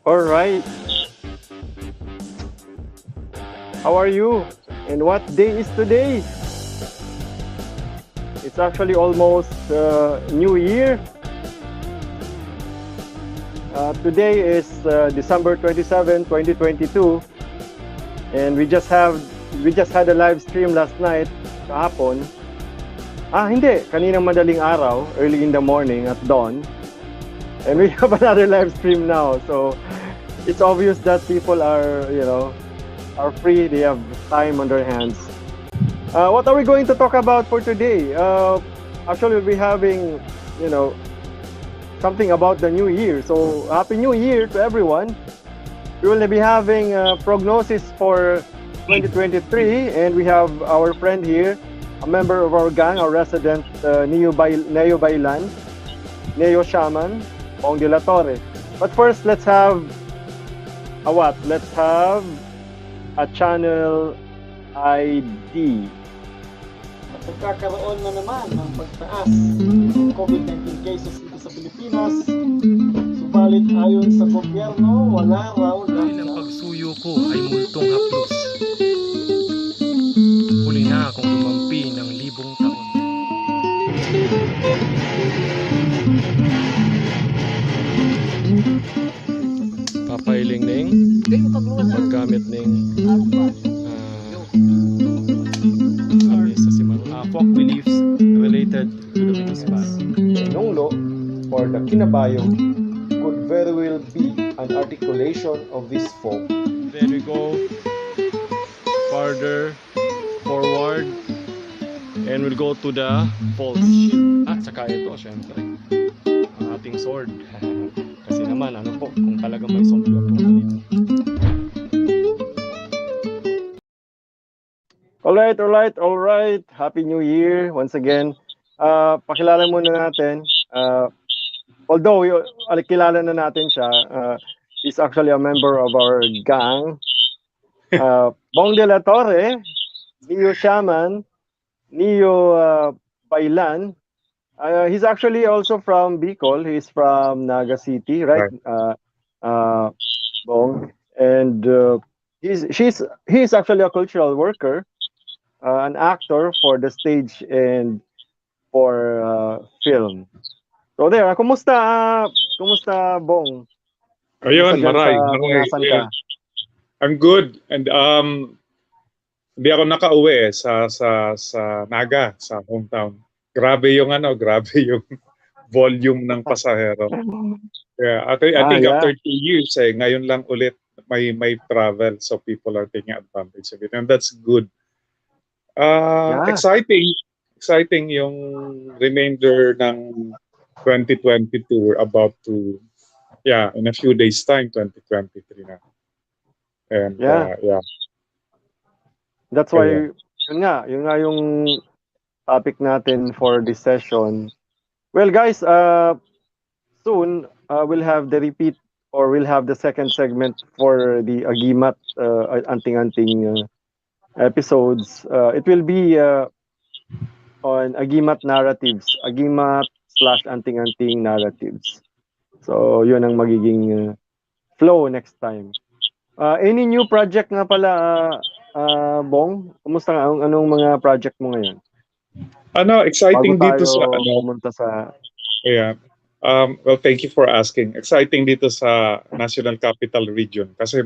All right. How are you? And what day is today? It's actually almost New Year. Today is December 27, 2022, and we just had a live stream last night, kahapon. Hindi, kaninang madaling araw, early in the morning at dawn. And we have another live stream now. So it's obvious that people are, are free. They have time on their hands. What are we going to talk about for today? Actually, we'll be having, something about the new year. So happy new year to everyone. We will be having a prognosis for 2023, and we have our friend here, a member of our gang, our resident Neo-Bailan, Neo Shaman Bong de la Torre. But first, let's have a what? Let's have a channel ID. Nagkakaroon na naman ng pagtaas ng COVID-19 cases dito sa Pilipinas. Subalit ayon sa gobyerno, wala raw Dahil ang pagsuyo ko ay multong haplos. Huli na akong lumampi ng 1,000 taon. Papailing ning paggamit ning folk beliefs related to the Venuspad. Nonglo or the Kinabayo could very well be an articulation of this folk. Then we go farther forward and we'll go to the false. At saka ito, syempre, ang ating sword. Kasi naman, ano po, kung talaga may sword po dito. All right. Happy New Year once again. Pakilala muna natin. Although kilala na natin siya, he's actually a member of our gang. Bong de la Torre, Neo Shaman, Neo Bailan. He's actually also from Bicol. He's from Naga City, right? Bong. And he's actually a cultural worker. An actor for the stage and for film. So there, kumusta Bong? Ayun, maray. Nasaan ka? I'm good. And hindi ako nakauwi sa Naga, sa hometown. Grabe yung volume ng pasahero. Yeah, I think after 2 years ngayon lang ulit may travel, so people are taking advantage of it, and that's good. Exciting yung remainder ng 2022. We're about to, in a few days time, 2023 na. And that's why, yun nga yung topic natin for this session. Well, guys, soon we'll have the repeat, or we'll have the second segment for the Agimat anting-anting episodes. It will be on Agimat narratives, Agimat/anting-anting narratives. So yun ang magiging flow next time. Any new project nga pala, Bong? Kumusta nga? Anong mga project mo ngayon? Exciting dito sa pumunta sa... Yeah. Well, thank you for asking. Exciting dito sa National Capital Region kasi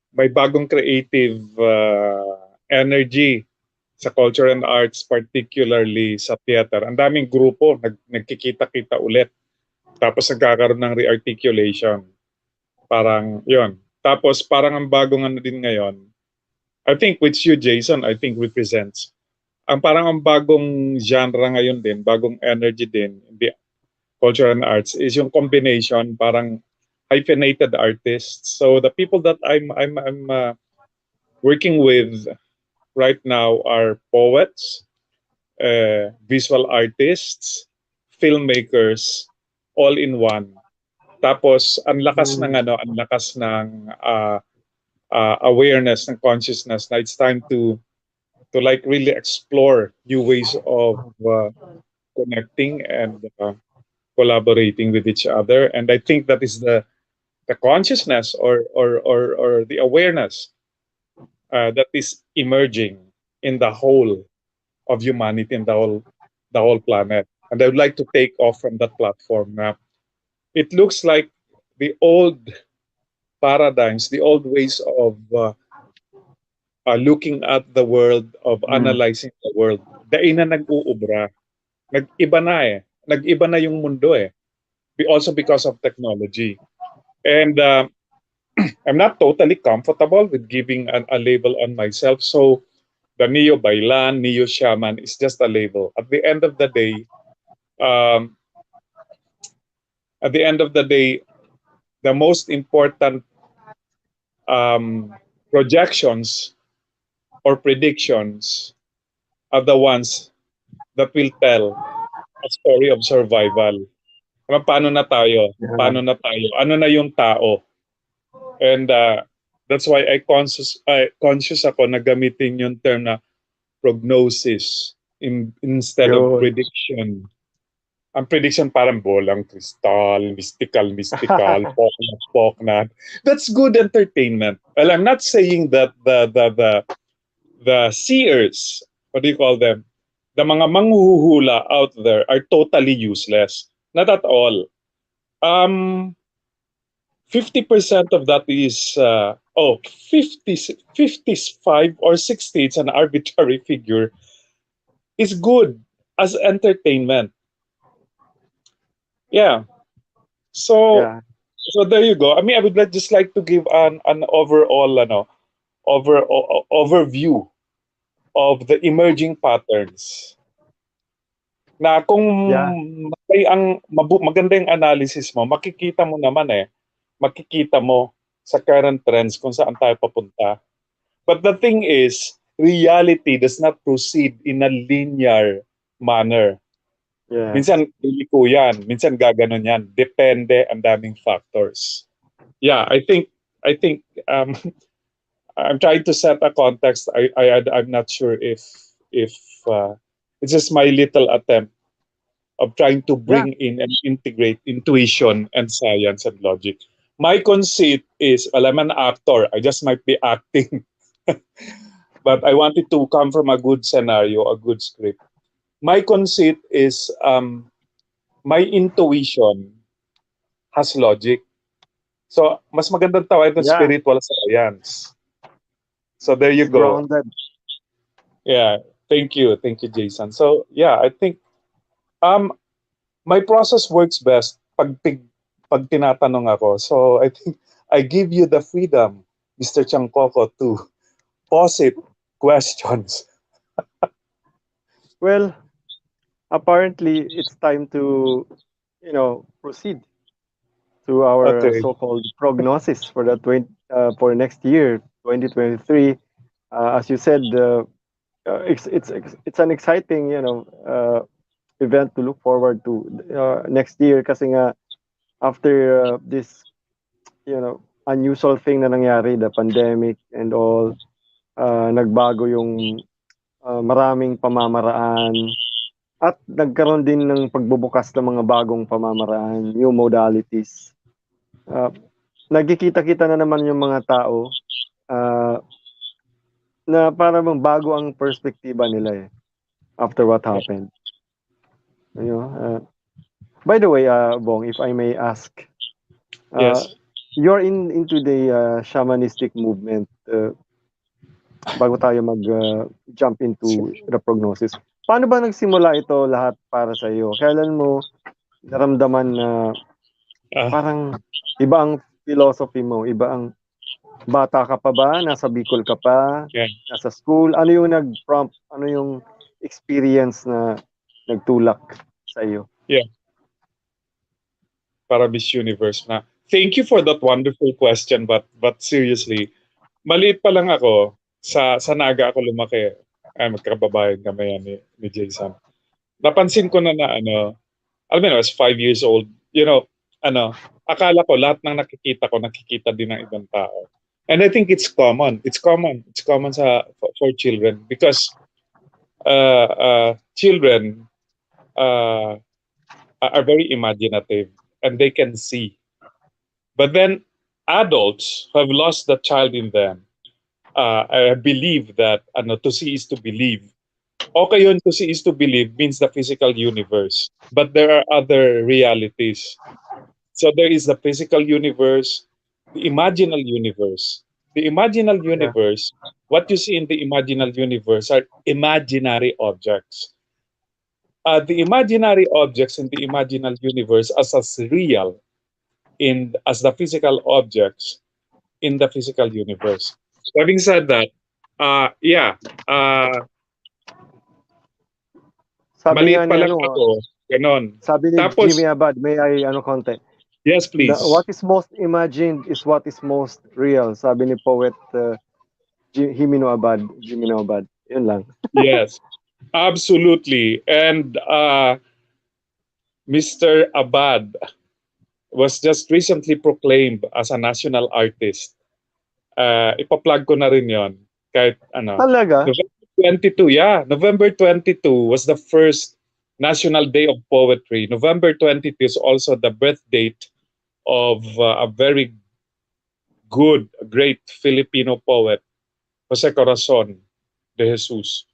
may bagong creative energy sa culture and arts, particularly sa theater. Ang daming grupo nagkikita-kita ulit. Tapos nagkakaroon ng rearticulation. Parang yun. Tapos parang ang bagong din ngayon, I think with you, Jason, I think represents parang ang bagong genre ngayon din, bagong energy din in the culture and arts is yung combination, parang hyphenated artists. So the people that I'm working with right now are poets, visual artists, filmmakers, all in one. Tapos ang lakas ng awareness, ng consciousness na it's time to like really explore new ways of connecting and collaborating with each other. And I think that is the consciousness or the awareness that is emerging in the whole of humanity and the whole planet. And I would like to take off from that platform now. It looks like the old paradigms, the old ways of looking at the world, of Mm. analyzing the world, dahil na nag-uubra. Nag-iba na eh. Nag-iba na yung mundo eh. Also because of technology. And I'm not totally comfortable with giving a label on myself. So the Neo-Bailan, Neo Shaman is just a label. Um, at the end of the day, the most important um, projections or predictions are the ones that will tell a story of survival. Paano na tayo? Yeah. Paano na tayo? Ano na yung tao? And that's why conscious ako na gamitin yung term na prognosis instead of Yun. prediction. Ang prediction parang bolang kristal, mystical, poknat. That's good entertainment. Well, I'm not saying that the seers, what do you call them? The mga manghuhula out there are totally useless. Not at all. 50% of that is 50, 55 or 60, it's an arbitrary figure, is good as entertainment. Yeah. So Yeah. so there you go. I mean, I would just like to give an overall overview of the emerging patterns. Na kung Yeah. maganda yung analysis mo, makikita mo naman makikita mo sa current trends kung saan tayo papunta. But the thing is, reality does not proceed in a linear manner. Yes. Minsan liliko yan, minsan gaganon yan. Depende, ang daming factors. Yeah, I think I'm trying to set a context. I'm not sure if it's just my little attempt of trying to Yeah. bring in and integrate intuition and science and logic. My conceit is, well, I'm an actor. I just might be acting, but I wanted to come from a good scenario, a good script. My conceit is my intuition has logic. So, mas magandang tawagin ng Yeah. spiritual science. So there you It's go. grounded. Yeah, thank you, Jason. So yeah, I think um my process works best pag tinatanong ako. So I think I give you the freedom, Mr. Changkoko, to posit questions. Well, apparently it's time to, proceed to our Okay. so-called prognosis for the for next year, 2023. As you said, it's an exciting, event to look forward to next year kasi nga after this, unusual thing na nangyari, the pandemic and all, nagbago yung maraming pamamaraan at nagkaroon din ng pagbubukas ng mga bagong pamamaraan, new modalities. Nagkikita-kita na naman yung mga tao na para bang bago ang perspektiba nila after what happened. By the way, Bong, if I may ask, Yes. you're into the shamanistic movement. Bago tayo mag-jump into the prognosis, paano ba nagsimula ito lahat para sa iyo? Kailan mo naramdaman na parang iba ang philosophy mo, iba ang bata ka pa ba, nasa Bicol ka pa, Yeah. nasa school, ano yung nag-prompt, ano yung experience na nagtulak sa iyo? Yeah. Para Miss Universe na. Thank you for that wonderful question, but seriously, maliit pa lang ako, sa Naga ako lumaki. Ay, magkababayan kami yan ni Jason. Napansin ko na alam mo, I was 5 years old. Akala ko lahat ng nakikita din ng ibang tao. And I think it's common. It's common for children because children are very imaginative and they can see. But then adults who have lost the child in them, I believe that ano, to see is to believe. Okay yun, to see is to believe means the physical universe. But there are other realities. So there is the physical universe, the imaginal universe. The imaginal Yeah. universe, what you see in the imaginal universe are imaginary objects. The imaginary objects in the imaginal universe as real in as the physical objects in the physical universe. So having said that, yeah, uh, Sabi nga maliit ni pa lang ano, ako, ganon. sabi ni Jimmy Tapos, Abad, may I ano konti. yes What please. is most imagined is what is most real. Sabi ni poet Himino Abad, Jimino Abad. Yun lang. Yes, absolutely. And Mr. Abad was just recently proclaimed as a national artist. Ipa-plug ko na rin yon. Kahit ano. Talaga? November 22, yeah. November 22 was the first National Day of Poetry. November 22 is also the birth date of a very good, great Filipino poet, Jose Corazon de Jesus.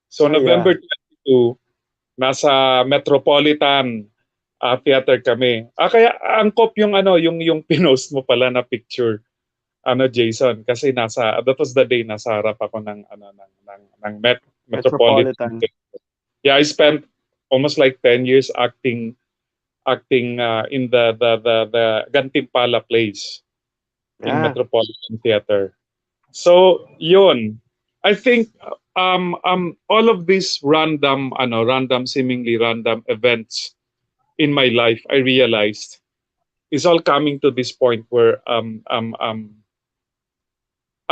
So Ah, yeah. November 22, nasa Metropolitan theater kami. Kaya angkop yung ano, yung pinost mo pala na picture, ano Jason, kasi that was the day nasa harap ako ng ano ng Metropolitan. Metropolitan. Yeah, I spent almost like 10 years acting in the Gantimpala plays in Yeah. Metropolitan Theater. So, yun. I think all of these random seemingly random events in my life, I realized is all coming to this point where a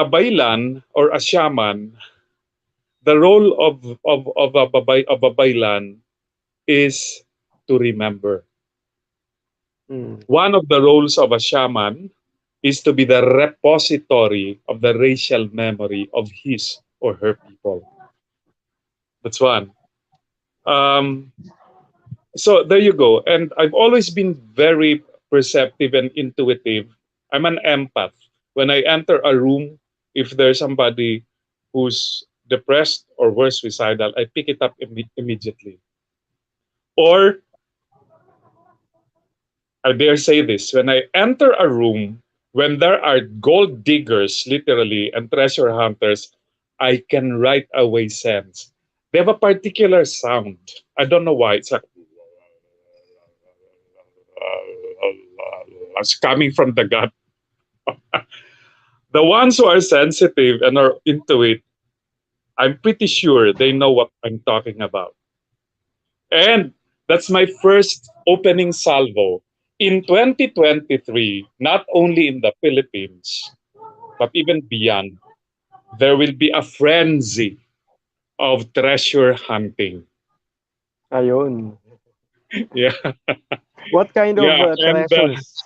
bailan or a shaman, the role of a bailan is to remember. Mm. One of the roles of a shaman is to be the repository of the racial memory of his or her people. That's one. Um, so there you go. And I've always been very perceptive and intuitive. I'm an empath. When I enter a room, if there's somebody who's depressed or worse, suicidal, I pick it up immediately. Or I dare say this, when I enter a room, when there are gold diggers, literally, and treasure hunters, I can right away sense. They have a particular sound. I don't know why. It's coming from the gut. The ones who are sensitive and are into it, I'm pretty sure they know what I'm talking about. And that's my first opening salvo. In 2023, not only in the Philippines, but even beyond, there will be a frenzy of treasure hunting. Ayun. Yeah, What kind of yeah, and treasures?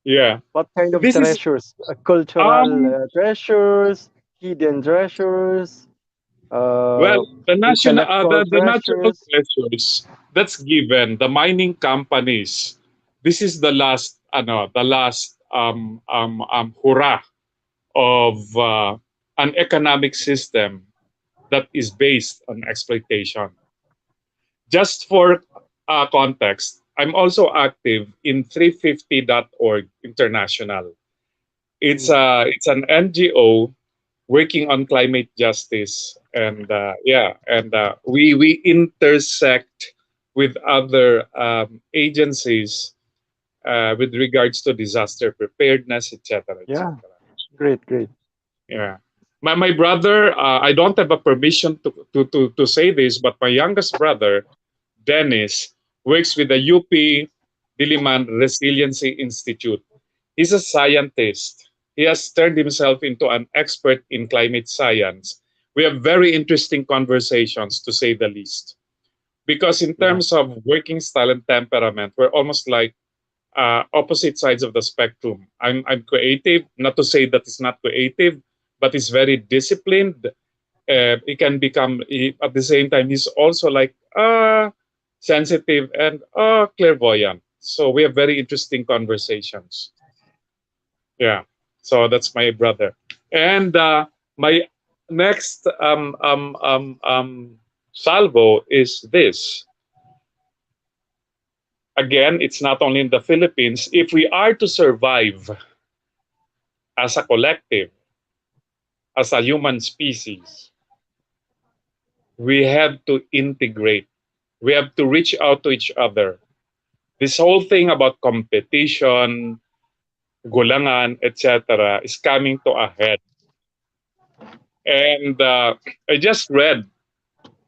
yeah. What kind of This is treasures? Cultural um treasures, hidden treasures, well, intellectual the natural treasures. treasures that's given the mining companies. This is the last hurrah of an economic system that is based on exploitation. Just for context, I'm also active in 350.org International. Mm. It's an NGO working on climate justice, and we intersect with other agencies with regards to disaster preparedness, etc., Yeah, etc. great, great. Yeah. My brother, I don't have a permission to say this, but my youngest brother, Dennis, works with the UP Diliman Resiliency Institute. He's a scientist. He has turned himself into an expert in climate science. We have very interesting conversations, to say the least. Because in Yeah, terms of working style and temperament, we're almost like opposite sides of the spectrum. I'm creative, not to say that it's not creative, but it's very disciplined. He can become at the same time. He's also like sensitive, and clairvoyant. So we have very interesting conversations. Yeah. So that's my brother. And my next salvo is this. Again, it's not only in the Philippines. If we are to survive as a collective, as a human species, we have to integrate. We have to reach out to each other. This whole thing about competition, gulangan, etc., is coming to a head. And I just read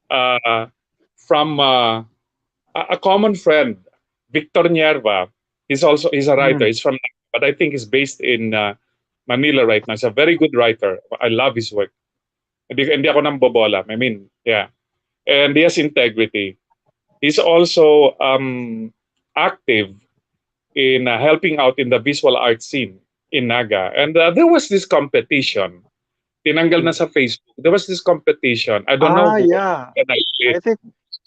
uh, from a common friend, Victor Nierva. He's a writer. Mm. He's from, but I think he's based in Manila right now. He's a very good writer. I love his work. Hindi ako nang bobola. I mean, yeah. And he has integrity. He's also active in helping out in the visual art scene in Naga. And there was this competition. Tinanggal na sa Facebook. There was this competition. I don't know who Yeah. organized it.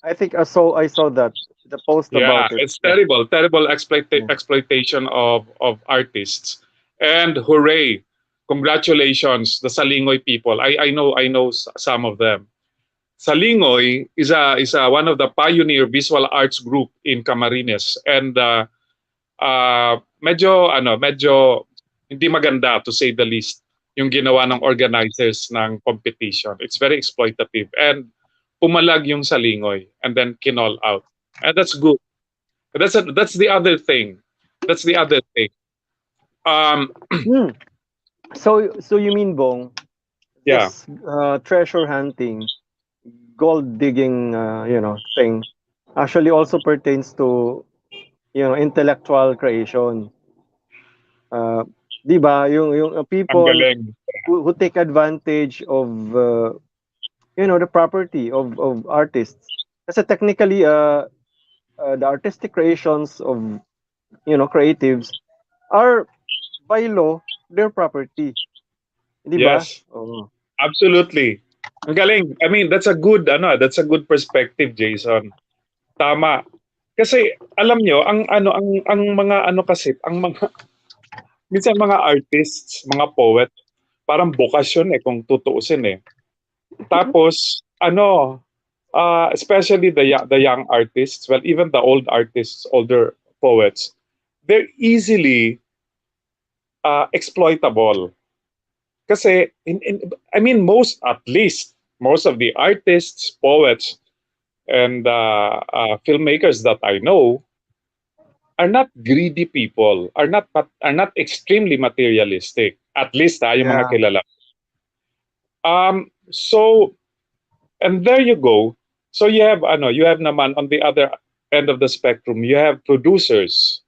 I think I saw that the post Yeah, about it. it's terrible, terrible Yeah. exploitation of artists. And hooray, congratulations, the Salingoy people. I know some of them. Salingoy is a one of the pioneer visual arts group in Camarines, and medyo hindi maganda to say the least yung ginawa ng organizers ng competition. It's very exploitative, and pumalag yung Salingoy and then kinol out. And that's good. That's the other thing. That's the other thing. Um, Hmm. So you mean, Bong, yeah, this treasure hunting, gold digging, thing actually also pertains to intellectual creation. Uh, 'Di ba? Yung ang people galing. who take advantage of the property of artists. Kasi technically the artistic creations of creatives are by law their property, 'di ba? Yes, Oo. absolutely. Ang galing. I mean, that's a good perspective, Jason. Tama. Kasi alam nyo, ang mga ano kasi, ang mga minsan mga artists, mga poet, parang bokasyon kung tutuusin Tapos especially the young artists, well even the old artists, older poets, they're easily exploitable. Kasi I mean at least most of the artists, poets, and filmmakers that I know are not greedy people, are not extremely materialistic. At least yung mga Yeah. kilala. So and there you go. So you have naman on the other end of the spectrum, you have producers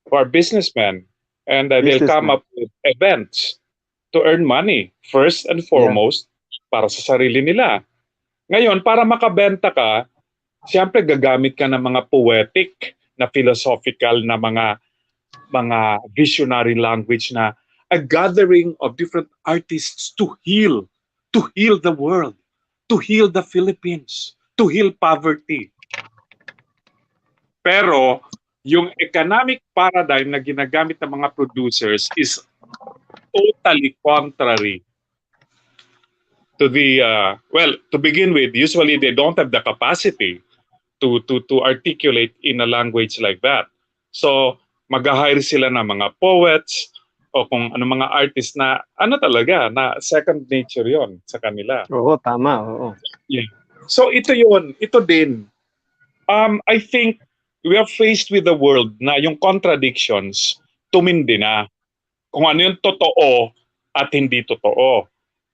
who are businessmen, and they'll come Businessman. up with events to earn money first and Yeah. foremost para sa sarili nila. Ngayon, para makabenta ka, siyempre gagamit ka ng mga poetic na philosophical na mga visionary language na a gathering of different artists to heal the world, to heal the Philippines, to heal poverty. Pero yung economic paradigm na ginagamit ng mga producers is totally contrary to the well, to begin with, usually they don't have the capacity to articulate in a language like that. So mag-hire sila ng mga poets o kung ano mga artist na talaga na second nature yon sa kanila. Oo, tama. Oo. Yeah. So ito din. I think we are faced with the world na yung contradictions tumindi na. Kung ano yung totoo at hindi totoo.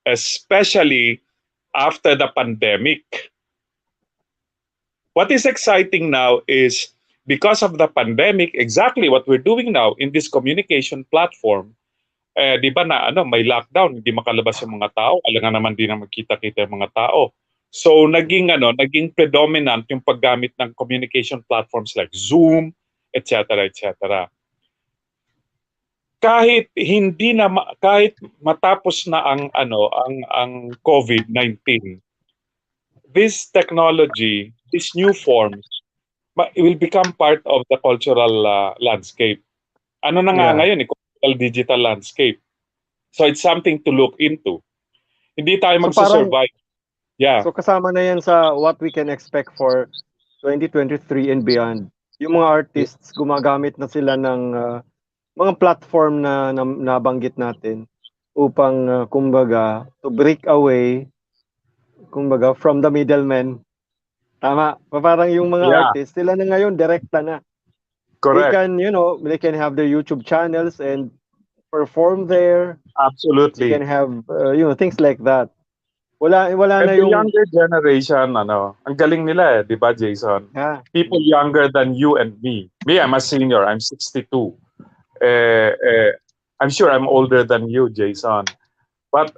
Especially after the pandemic. What is exciting now is because of the pandemic, exactly what we're doing now in this communication platform, di ba na may lockdown, hindi makalabas yung mga tao, alangan naman din na magkita-kita yung mga tao. So naging predominant yung paggamit ng communication platforms like Zoom, etc., etc. Kahit matapos na ang COVID-19, this technology, these new forms, it will become part of the cultural landscape. Ano na nga Yeah. ngayon, cultural digital landscape. So it's something to look into. Hindi tayo So parang magsusurvive. Yeah, so kasama na 'yan sa what we can expect for 2023 and beyond. Yung mga artists gumagamit na sila ng mga platform na nabanggit natin upang kumbaga to break away kumbaga from the middlemen. Tama. Parang yung mga yeah, artists sila na ngayon direkta na. They correct. can, they can have their YouTube channels and perform there. They Absolutely. can have things like that. Wala And na the yung younger generation, ang galing nila di ba, Jason? yeah. People younger than you and me. Me, I'm a senior. I'm 62. I'm sure I'm older than you, Jason. But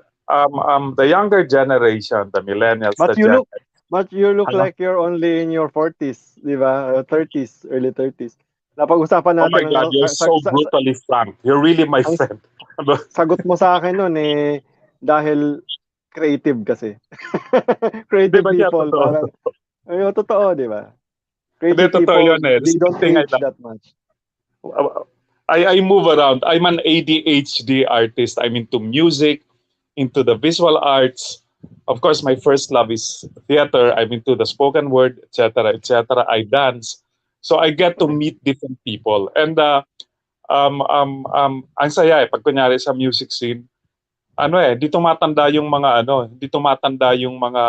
the younger generation, the millennials, the But you Gen look but you look ano? like you're only in your 40s, 'di ba? 30s, early 30s. Napag-usapan Oh my natin God, you're so brutally frank. You're really my ang friend. sagot mo sa akin noon dahil creative kasi. Di Creative ba siya people totoo? parang ayun totoo, 'di ba? Hindi, Creative totoo people, yun eh. they don't Something I age love. that much. I move around. I'm an ADHD artist. I'm into music, into the visual arts. Of course, my first love is theater. I'm into the spoken word, etc., etc. I dance. So I get to meet different people. And ang saya pag kunyari sa music scene, di tumatanda yung mga di tumatanda yung mga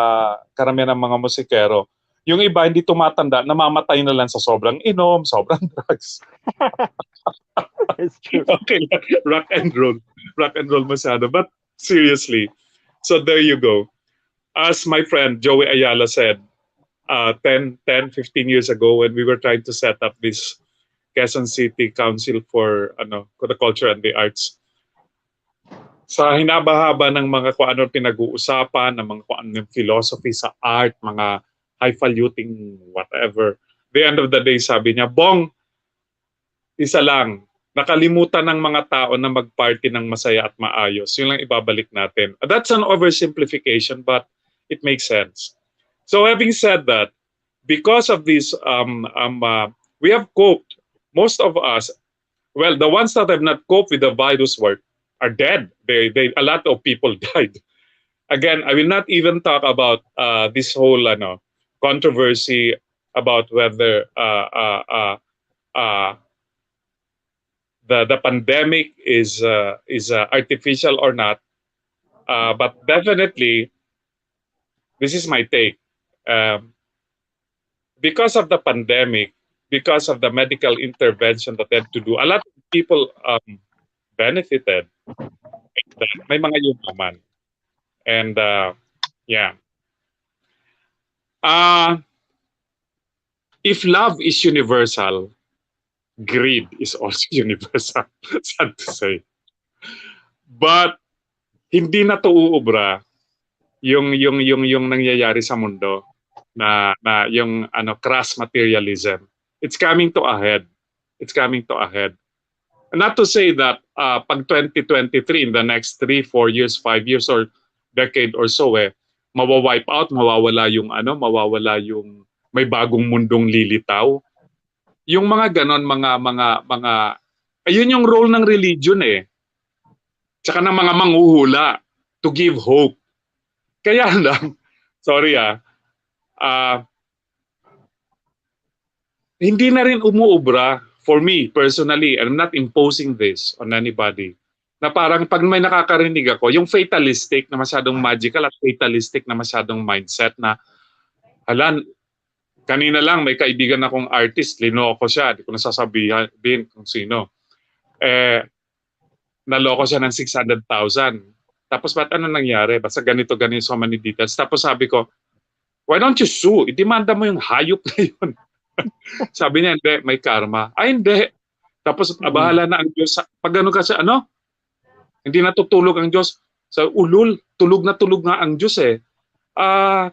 karamihan ng mga musikero. Yung iba hindi tumatanda, namamatay na lang sa sobrang inom, sobrang drugs. It's true. Okay, rock and roll. Rock and roll masyado. But seriously, so there you go. As my friend Joey Ayala said, 15 years ago when we were trying to set up this Quezon City Council for the Culture and the Arts, sa hinaba-haba ng mga kung ano pinag-uusapan, ng mga kung ano philosophy sa art, mga highfalutin whatever. The end of the day, sabi niya, Bong, isa lang, nakalimutan ng mga tao na mag-party ng masaya at maayos. Yun lang ibabalik natin. That's an oversimplification, but it makes sense. So having said that, because of this, we have coped. Most of us, well, the ones that have not coped with the virus are dead. A lot of people died. Again, I will not even talk about this whole controversy about whether the pandemic is artificial or not. But definitely, this is my take. Um, because of the pandemic, because of the medical intervention that they had to do, a lot of people benefited. May mga yumaman. And yeah. If love is universal, greed is also universal. Sad to say. But hindi na to uubra yung nangyayari sa mundo na yung crass materialism. It's coming to a head. It's coming to a head. Not to say that pag 2023 in the next 3, 4 years, 5 years or decade or so mawawipe out, mawawala yung may bagong mundong lilitaw. Yung mga ganon, ayun yung role ng religion Tsaka ng mga manghuhula to give hope. Kaya lang, sorry hindi na rin umuubra for me personally. I'm not imposing this on anybody. Na parang pag may nakakarinig ako, yung fatalistic na masyadong magical at fatalistic na masyadong mindset na halan, kanina lang may kaibigan akong artist, linoko siya, di ko nasasabihin kung sino. Naloko siya ng 600,000. Tapos ba't ano nangyari? Basta ganito, so many details. Tapos sabi ko, why don't you sue? Idemanda mo yung hayop na yun. Sabi niya, hindi, may karma. Ay, hindi. Tapos bahala na ang Diyos. Pag gano'n kasi, hindi natutulog ang Diyos. Sa ulul, tulog na tulog nga ang Diyos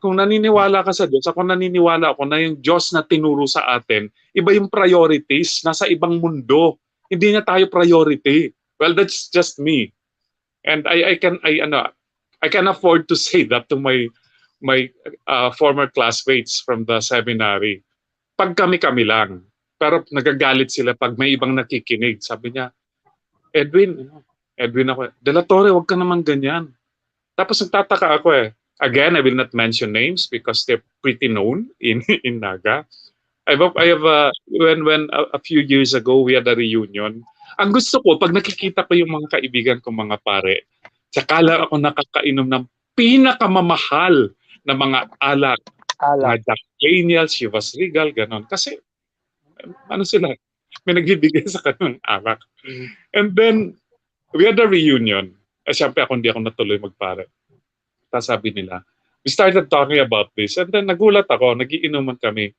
kung naniniwala ka sa Diyos, ako naniniwala ako na yung Diyos na tinuro sa atin, iba yung priorities, nasa ibang mundo. Hindi niya tayo priority. Well, that's just me. And I can afford to say that to my my former classmates from the seminary. Pag kami-kami lang. Pero nagagalit sila pag may ibang nakikinig. Sabi niya, Edwin, Edwin ako, De La Torre, wag ka naman ganyan. Tapos nagtataka ako eh. Again, I will not mention names because they're pretty known in in Naga. When a few years ago we had a reunion. Ang gusto ko pag nakikita ko yung mga kaibigan ko mga pare, tsaka lang ako nakakainom ng pinakamamahal na mga alak, mga Alak. Jack Daniels, Chivas Regal, ganon. Kasi ano sila, may nagbibigay sa kanilang alak. And then we had a reunion. Siyempre ako hindi ako natuloy magpare. Tapos sabi nila, we started talking about this. And then nagulat ako, nagiinuman kami.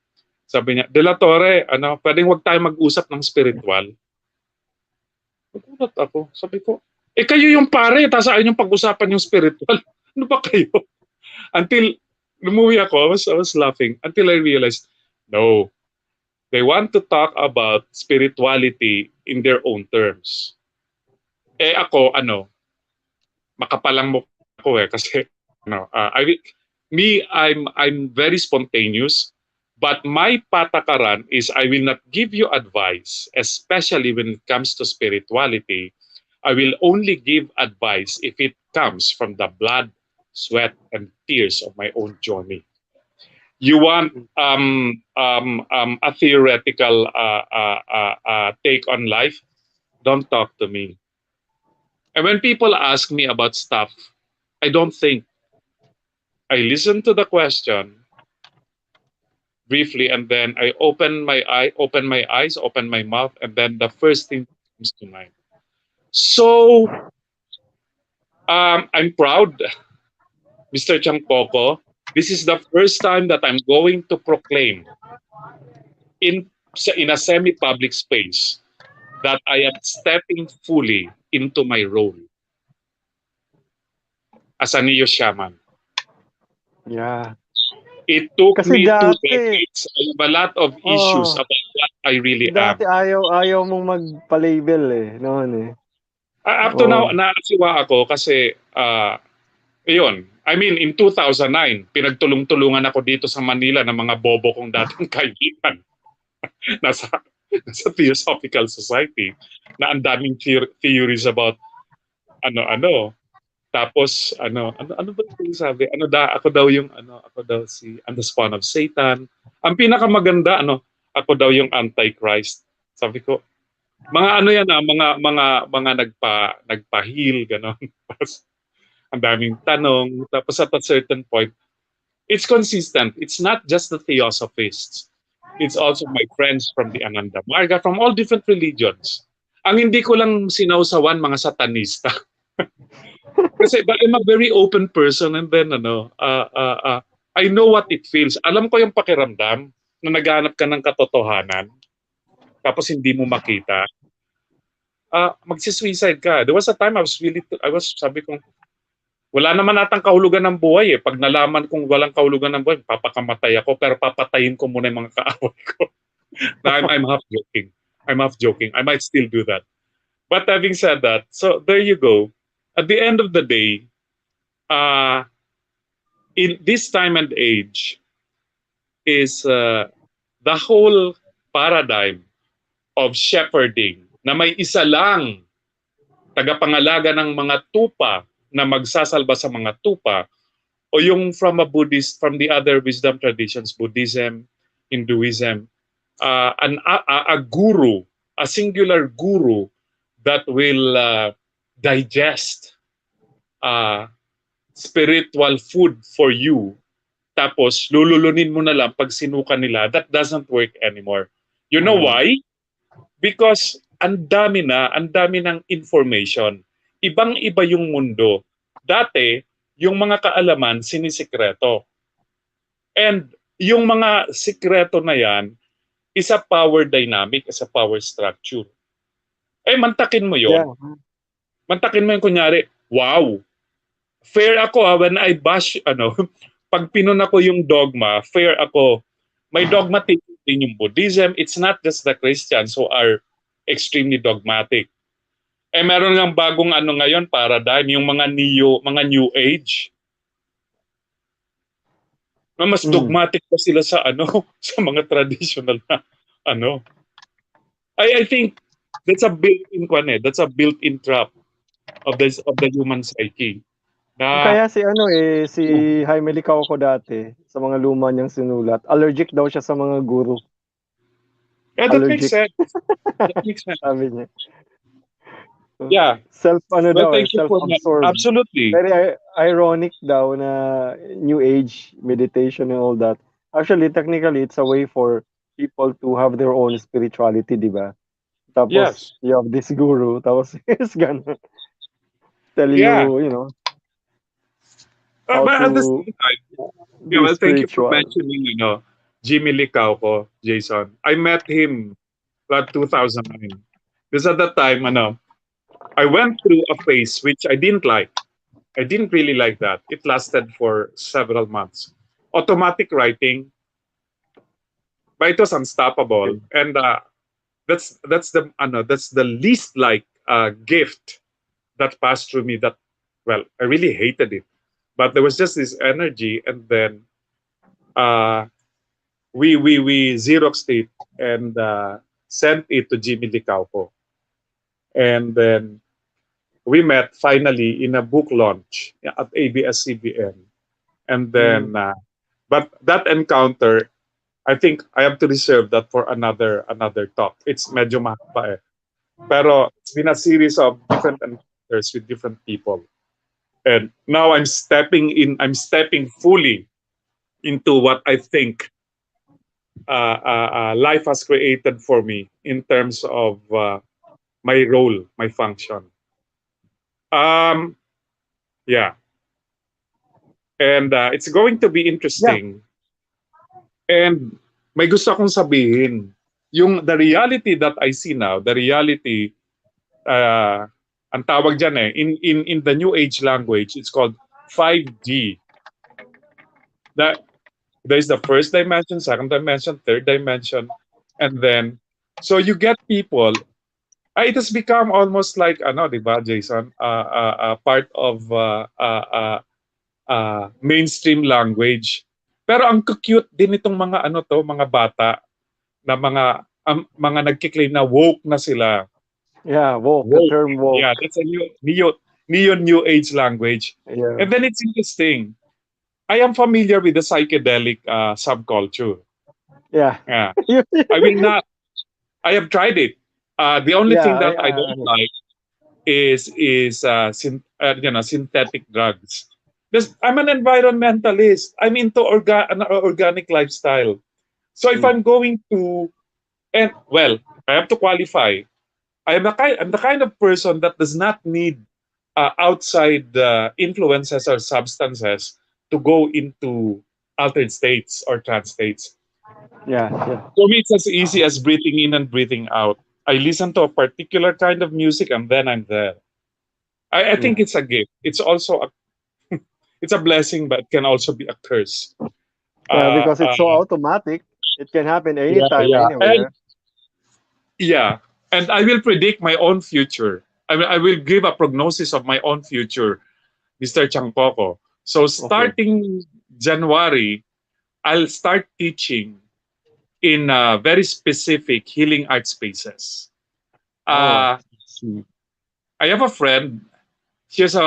Sabi niya, De La Torre, pwedeng wag tayo mag-usap ng spiritual. Nagulat ako. Sabi ko, kayo yung pare, tapos ayaw yung pag-usapan yung spiritual. Ano ba kayo? Until, lumuwi ako, I was laughing, until I realized, no, they want to talk about spirituality in their own terms. Ako, makapalang mo ako kasi, I'm very spontaneous. But my patakaran is I will not give you advice, especially when it comes to spirituality. I will only give advice if it comes from the blood, sweat, and tears of my own journey. You want a theoretical take on life? Don't talk to me. And when people ask me about stuff, I don't think. I listen to the question briefly, and then I open my eyes, open my mouth, and then the first thing comes to mind. So I'm proud, Mr. Champoko. This is the first time that I'm going to proclaim in a semi-public space that I am stepping fully into my role as a Neo Shaman. Yeah. It took Kasi me 2 dati, decades. I have a lot of issues about what I really dati am. ayaw mong magpa-label noon eh. Up to now, naasiwa ako kasi, yun. I mean, in 2009, pinagtulong-tulungan ako dito sa Manila ng mga bobo kong dating kaibigan. nasa Theosophical Society na ang daming theories about ano-ano. Tapos ano ba yung sabi? Ako daw I'm the spawn of Satan. Ang pinakamaganda ako daw yung Antichrist. Sabi ko, mga yan mga nagpa-heal ganon. Tapos ang daming tanong. Tapos at a certain point, it's consistent. It's not just the Theosophists. It's also my friends from the Ananda Marga, from all different religions. Ang hindi ko lang sinausawan mga satanista. Kasi I'm a very open person, and then I know what it feels. Alam ko yung pakiramdam na naghahanap ka ng katotohanan tapos hindi mo makita. Magsi-suicide ka. There was a time sabi ko, wala naman natang kahulugan ng buhay eh. Pag nalaman kong walang kahulugan ng buhay, papakamatay ako, pero papatayin ko muna yung mga kaaway ko. I'm half joking. I might still do that. But having said that, so there you go. At the end of the day, in this time and age, is the whole paradigm of shepherding na may isa lang tagapangalaga ng mga tupa na magsasalba sa mga tupa, o yung from the other wisdom traditions, Buddhism, Hinduism, a guru, a singular guru that will digest spiritual food for you, tapos lululunin mo na lang pag sinukan nila. That doesn't work anymore. You know why? Because ang dami ng information. Ibang-iba yung mundo. Dati, yung mga kaalaman sinisikreto. And yung mga sikreto na yan is a power dynamic, is a power structure. Mantakin mo yon. Yeah. Mantakin mo yung kunyari, wow, fair ako when I bash, pag pinon ako yung dogma, fair ako. May dogmatic din yung Buddhism. It's not just the Christians who are extremely dogmatic. Meron ng bagong ngayon, paradigm, yung mga New Age. Mas dogmatic pa sila sa ano, sa mga traditional na ano. I think that's a built-in that's a built-in trap of the human psyche. Na Kaya si ano si Jaime Licauco dati, sa mga luma niyang sinulat, allergic daw siya sa mga guru. yeah, that makes Allergic, sense. That makes sense. sabi niya. Yeah. Ano Well, daw thank you for that. self-absorbed. Absolutely. Very ironic daw na New Age meditation and all that. Actually, technically, it's a way for people to have their own spirituality, di ba? Tapos, Yes. you have this guru, tapos he's gonna tell Yeah. you, how But at the to same time, yeah, be well, thank you for spiritual. mentioning, Jimmy Licauco, Jason. I met him about 2009. Because at that time, I went through a phase which I didn't like. I didn't really like that. It lasted for several months. Automatic writing, but it was unstoppable, and that's the least like gift that passed through me. That well, I really hated it, but there was just this energy, and then uh, we xeroxed it and sent it to Jimmy Licauco, and then we met finally in a book launch at ABS-CBN, and then but that encounter, I think I have to reserve that for another talk. It's medyo mahaba eh. Pero it's been a series of different encounters with different people. And now I'm stepping fully into what I think life has created for me in terms of my role, my function. Um, yeah. And it's going to be Yeah, interesting. And may gusto akong sabihin. The reality that I see now, the reality, ang tawag dyan in the new age language, it's called 5D. That there's the first dimension, second dimension, third dimension, and then so you get people. It has become almost like di ba, Jason? Part of mainstream language. Pero ang cute din itong mga mga bata na mga nagki-claim na woke na sila. yeah, woke, the Woke. term woke. Yeah, that's a new age language. Yeah, And then it's interesting. I am familiar with the psychedelic subculture. yeah. Yeah. I will not. I have tried it. The only Yeah, thing that I don't like is synthetic drugs. Because I'm an environmentalist. I'm into an organic lifestyle. So if I'm going to, and well, I have to qualify. I'm the kind of person that does not need outside influences or substances to go into altered states or trance states. yeah, yeah. For me, it's as easy as breathing in and breathing out. I listen to a particular kind of music and then I'm there. I think Yeah, it's a gift. It's also it's a blessing, but it can also be a curse. yeah, Uh, because it's so uh, automatic. It can happen yeah, anytime, yeah, and anywhere. yeah, and I will predict my own future. I will give a prognosis of my own future, Mr. Changpoko. So Okay. starting January, I'll start teaching in very specific healing art spaces. Oh, Uh, I have a friend. She's a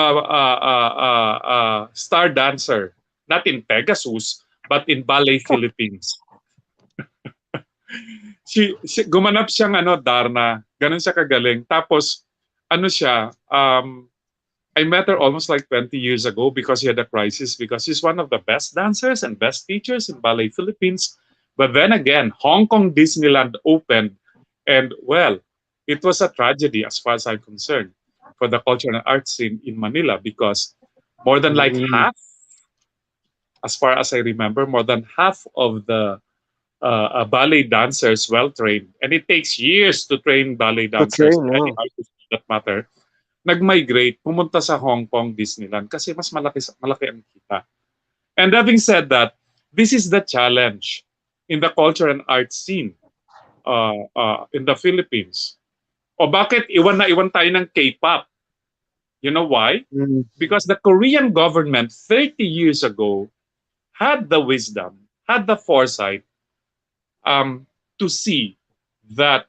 star dancer, not in Pegasus, but in Ballet Philippines. Gumanap siyang Darna. Ganun siya kagaling. Tapos, siya, I met her almost like 20 years ago because she had a crisis because she's one of the best dancers and best teachers in Ballet Philippines. But then again, Hong Kong Disneyland opened and well, it was a tragedy as far as I'm concerned for the culture and arts scene in Manila because more than like half, as far as I remember, more than half of the ballet dancers well trained, and it takes years to train ballet to dancers, train, any no? artist for that matter, nag-migrate, pumunta sa Hong Kong Disneyland kasi mas malaki ang kita. And having said that, this is the challenge in the culture and art scene in the Philippines. O bakit iwan na iwan tayo ng K-pop? You know why? Mm. Because the Korean government 30 years ago had the wisdom, had the foresight um, to see that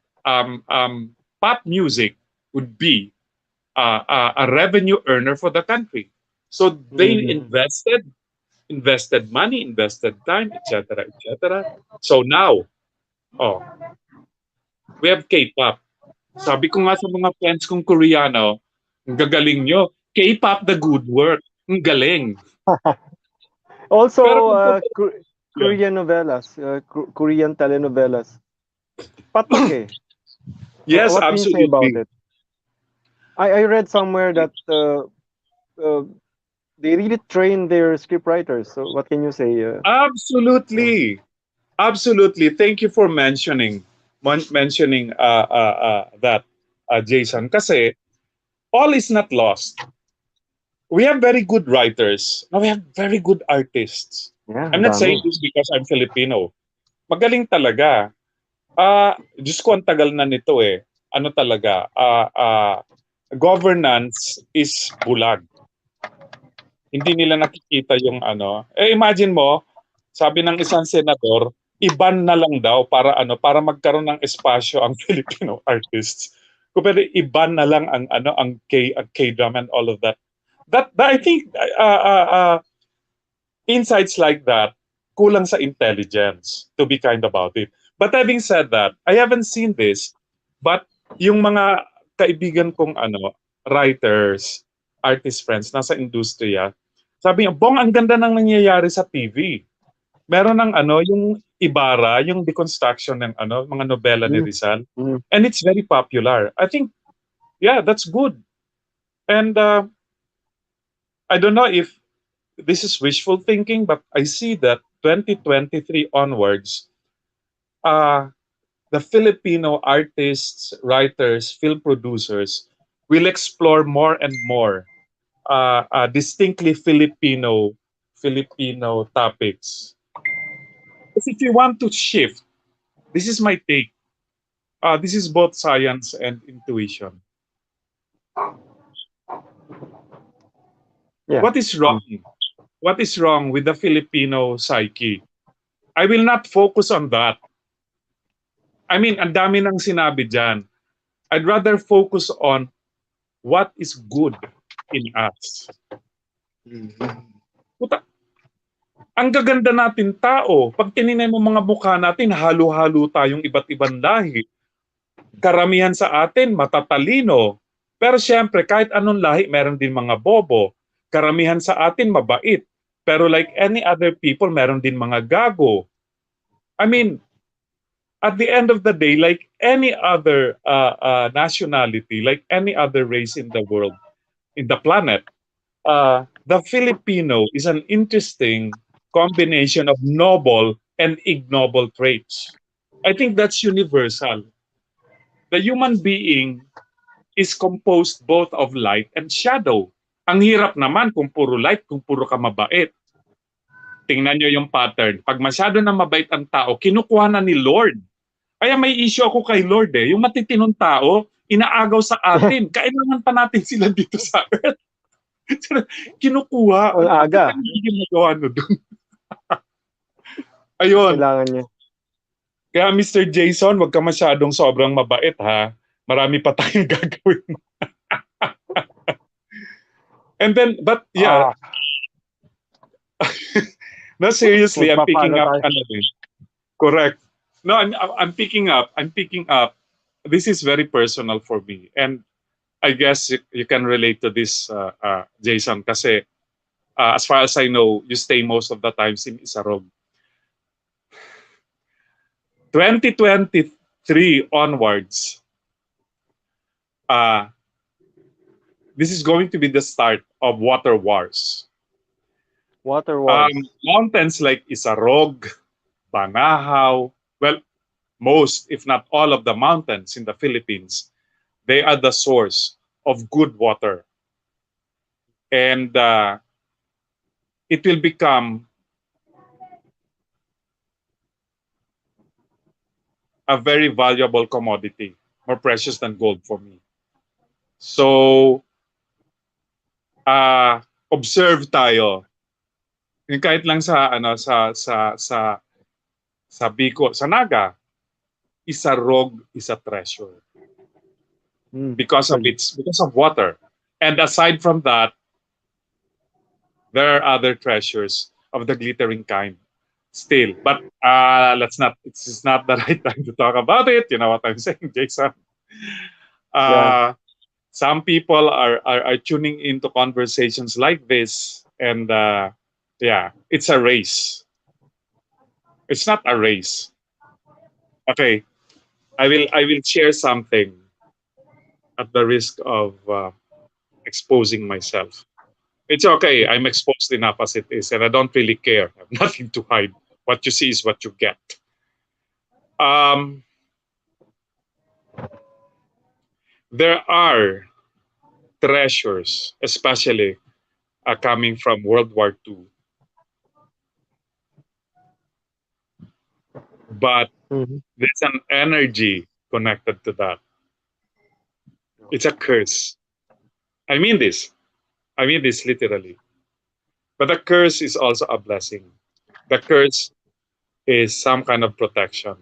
pop music would be a revenue earner for the country. So they Mhm. invested money, invested time, etc., etc. So now, oh, we have K-pop. Sabi ko nga sa mga friends kong Koreano, ang gagaling nyo. K-pop, the good work. Ang galing. Pero Also, kung totoo, yeah. Korean novelas, Korean telenovelas. Patok eh. Yes, What can you say about absolutely. it? I read somewhere that uh, they really train their script writers. So what can you say? Uh, Absolutely. Absolutely. Thank you for mentioning that, Jason. Kasi all is not lost. We have very good writers. Now we have very good artists. yeah, I'm ang not dami. saying this because I'm Filipino. Magaling talaga. Diyos ko, ang tagal na nito eh. Ano talaga? Governance is bulag. Hindi nila nakikita yung ano. Imagine mo, sabi ng isang senador, iban na lang daw para ano, para magkaroon ng espasyo ang Filipino artists. Kung pwede iban na lang ang ano, ang K-drama and all of that. That I think insights like that kulang sa intelligence, to be kind about it. But having said that, I haven't seen this, but yung mga kaibigan kong ano, writers, artist friends nasa industriya, sabi niya, Bong, ang ganda ng nangyayari sa TV. Meron ng ano, yung Ibarra, yung deconstruction ng ano, mga nobela ni Mm, Rizal. mm. And it's very popular. I think, yeah, that's good. And I don't know if this is wishful thinking, but I see that 2023 onwards, uh, the Filipino artists, writers, film producers will explore more and more distinctly Filipino topics. Because if you want to shift, this is my take. This is both science and intuition. Yeah. What is wrong? Mm. What is wrong with the Filipino psyche? I will not focus on that. I mean, ang dami nang sinabi dyan. I'd rather focus on what is good in us. Puta, ang gaganda natin tao. Pag tinignan mo mga mukha natin, halo-halo tayong iba't ibang lahi. Karamihan sa atin, matatalino. Pero siyempre, kahit anong lahi, meron din mga bobo. Karamihan sa atin, mabait. Pero like any other people, meron din mga gago. I mean, at the end of the day, like any other nationality, like any other race in the world, in the planet, the Filipino is an interesting combination of noble and ignoble traits. I think that's universal. The human being is composed both of light and shadow. Ang hirap naman kung puro light, kung puro ka mabait. Tingnan nyo yung pattern. Pag masyado na mabait ang tao, kinukuha na ni Lord. Kaya may issue ako kay Lord eh. Yung matitinong tao, inaagaw sa atin. Kailangan pa natin sila dito sa earth. Kinukuha. Ang Ano aga. kang ginagawa no doon? Ayun. Kailangan niya. Kaya Mr. Jason, wag ka masyadong sobrang mabait ha. Marami pa tayong gagawin. And then, but yeah, no, seriously, I'm picking Magpapalo up. tayo. Ano din. Correct. No, I'm picking up. I'm picking up. This is very personal for me, and I guess you can relate to this, Jason, kasi as far as I know, you stay most of the times in Isarog. 2023 onwards, this is going to be the start of water wars. Water wars. Mountains like Isarog, Bangahaw, well, most, if not all of the mountains in the Philippines, they are the source of good water. And it will become a very valuable commodity, more precious than gold for me. So, observe tayo. Yung kahit lang sa ano sa Bicol, sa Naga, Isarog is a treasure because of Actually. water. And aside from that, there are other treasures of the glittering kind still. But let's not. It's not the right time to talk about it. You know what I'm saying, Jason? Yeah. Uh, some people are tuning into conversations like this, and yeah, it's a race. It's not a race. Okay, I will share something at the risk of exposing myself. It's okay. I'm exposed enough as it is, and I don't really care. I have nothing to hide. What you see is what you get. Um, there are treasures, especially coming from World War II, but Mhm. there's an energy connected to that. It's a curse. I mean this. I mean this literally. But the curse is also a blessing. The curse is some kind of protection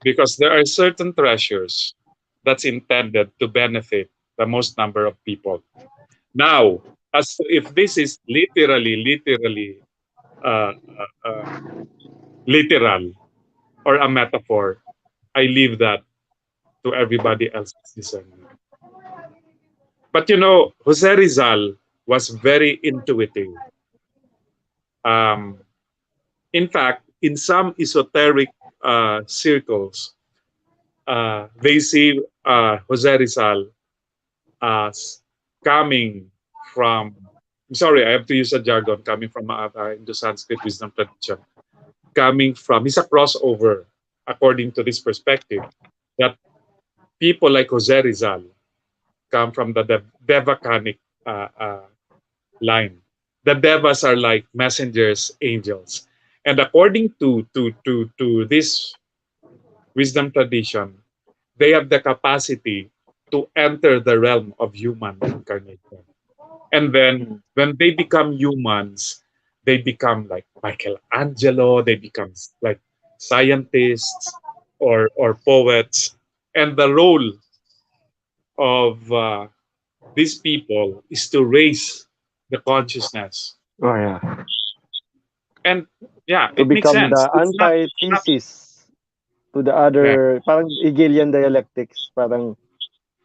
because there are certain treasures that's intended to benefit the most number of people. Now, as to if this is uh, uh, uh, literal or a metaphor, I leave that to everybody else's discernment. But you know, Jose Rizal was very intuitive. Um, in fact, in some esoteric circles, they see Jose Rizal as coming from, I'm sorry, I have to use a jargon, coming from into Sanskrit wisdom tradition, coming from, he's a crossover, according to this perspective, that people like Jose Rizal come from the Devacanic uh, uh, line. The Devas are like messengers, angels. And according to this wisdom tradition, they have the capacity to enter the realm of human incarnation. And then when they become humans, they become like Michelangelo, they become like scientists or poets. And the role of these people is to raise the consciousness. Oh yeah. And yeah, To it makes become sense. the It's not antithesis to the yeah, other, parang Hegelian dialectics, parang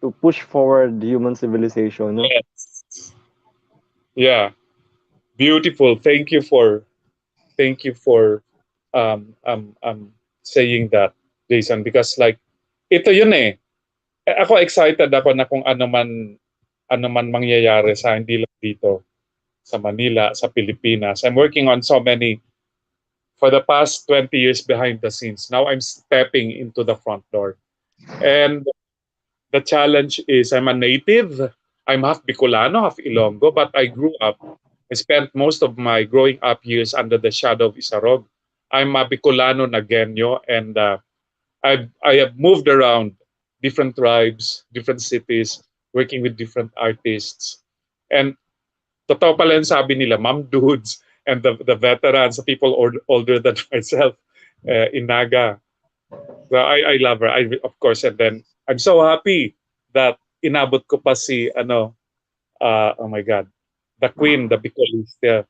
to push forward human civilization, no? yes. Yeah, beautiful. Thank you for saying that, Jason, because like ito yun eh. Ako excited ako na kung ano man mangyayari sa hindi lang dito sa Manila, sa Pilipinas. I'm working on so many for the past 20 years behind the scenes. Now I'm stepping into the front door. And the challenge is I'm a native. I'm half Bicolano, half Ilonggo, but I grew up. I spent most of my growing up years under the shadow of Isarog. I'm a Bicolano Nagenyo, and I have moved around different tribes, different cities, working with different artists. And totoo pala yung sabi nila, ma'am dudes, and the veterans, the people older than myself in Naga. So I love her, of course. And then I'm so happy that inabot ko pa si, oh my God, the queen, the Bicolista.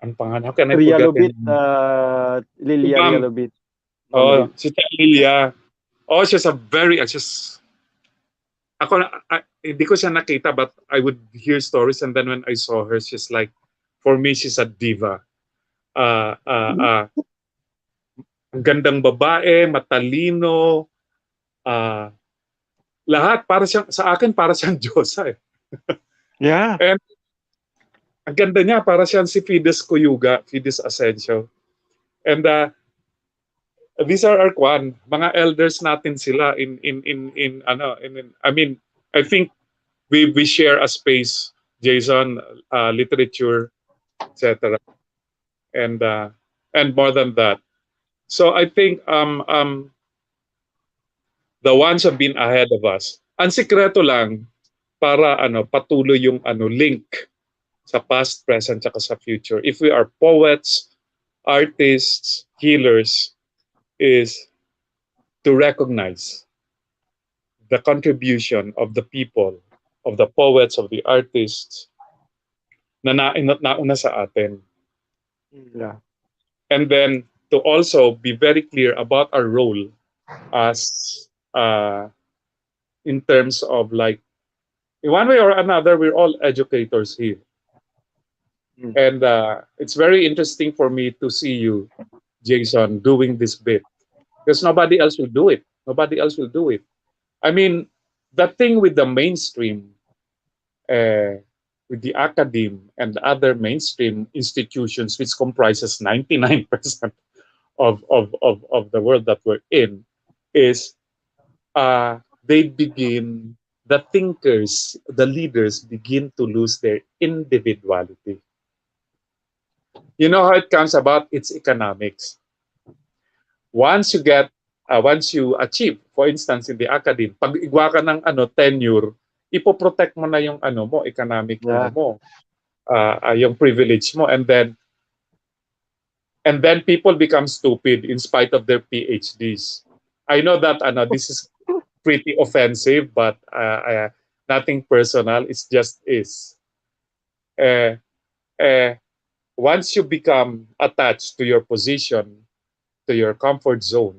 Ang pangalan, how can I forget her Rialobit, name? Si Lilia ma'am. Rialobit, Oh, Malbit. si Lilia. Oh, she's a very, ako, hindi ko siya nakita, but I would hear stories, and then when I saw her, she's like, for me, she's a diva. Uh, uh, uh, ang gandang babae, matalino, uh, lahat, para siyang, sa akin, para siyang Diyosa eh. Yeah. And ang ganda niya, para siyang si Fides Cuyuga, Fides Asensio. And these are our mga elders natin sila I mean, I think we share a space, Jason, literature, etc. And more than that. So I think the ones have been ahead of us. Ang sikreto lang para patuloy yung link sa past, present, tsaka sa future. If we are poets, artists, healers, is to recognize the contribution of the people, of the poets, of the artists na nauna sa atin. Yeah. And then to also be very clear about our role as in terms of like, in one way or another, we're all educators here. Mm. And it's very interesting for me to see you, Jason, doing this bit because nobody else will do it. Nobody else will do it. I mean, the thing with the mainstream, uh, with the academe and other mainstream institutions, which comprises 99% of the world that we're in, is they begin, the thinkers, the leaders begin to lose their individuality. You know how it comes about? It's economics. Once you get, once you achieve, for instance, in the academe, pag igwa ka ng tenure, ipoprotect mo na yung mo, economic Yeah. mo, yung privilege mo, and then people become stupid in spite of their PhDs. I know that this is pretty offensive, but nothing personal. It's just is. Uh, uh, Once you become attached to your position, to your comfort zone,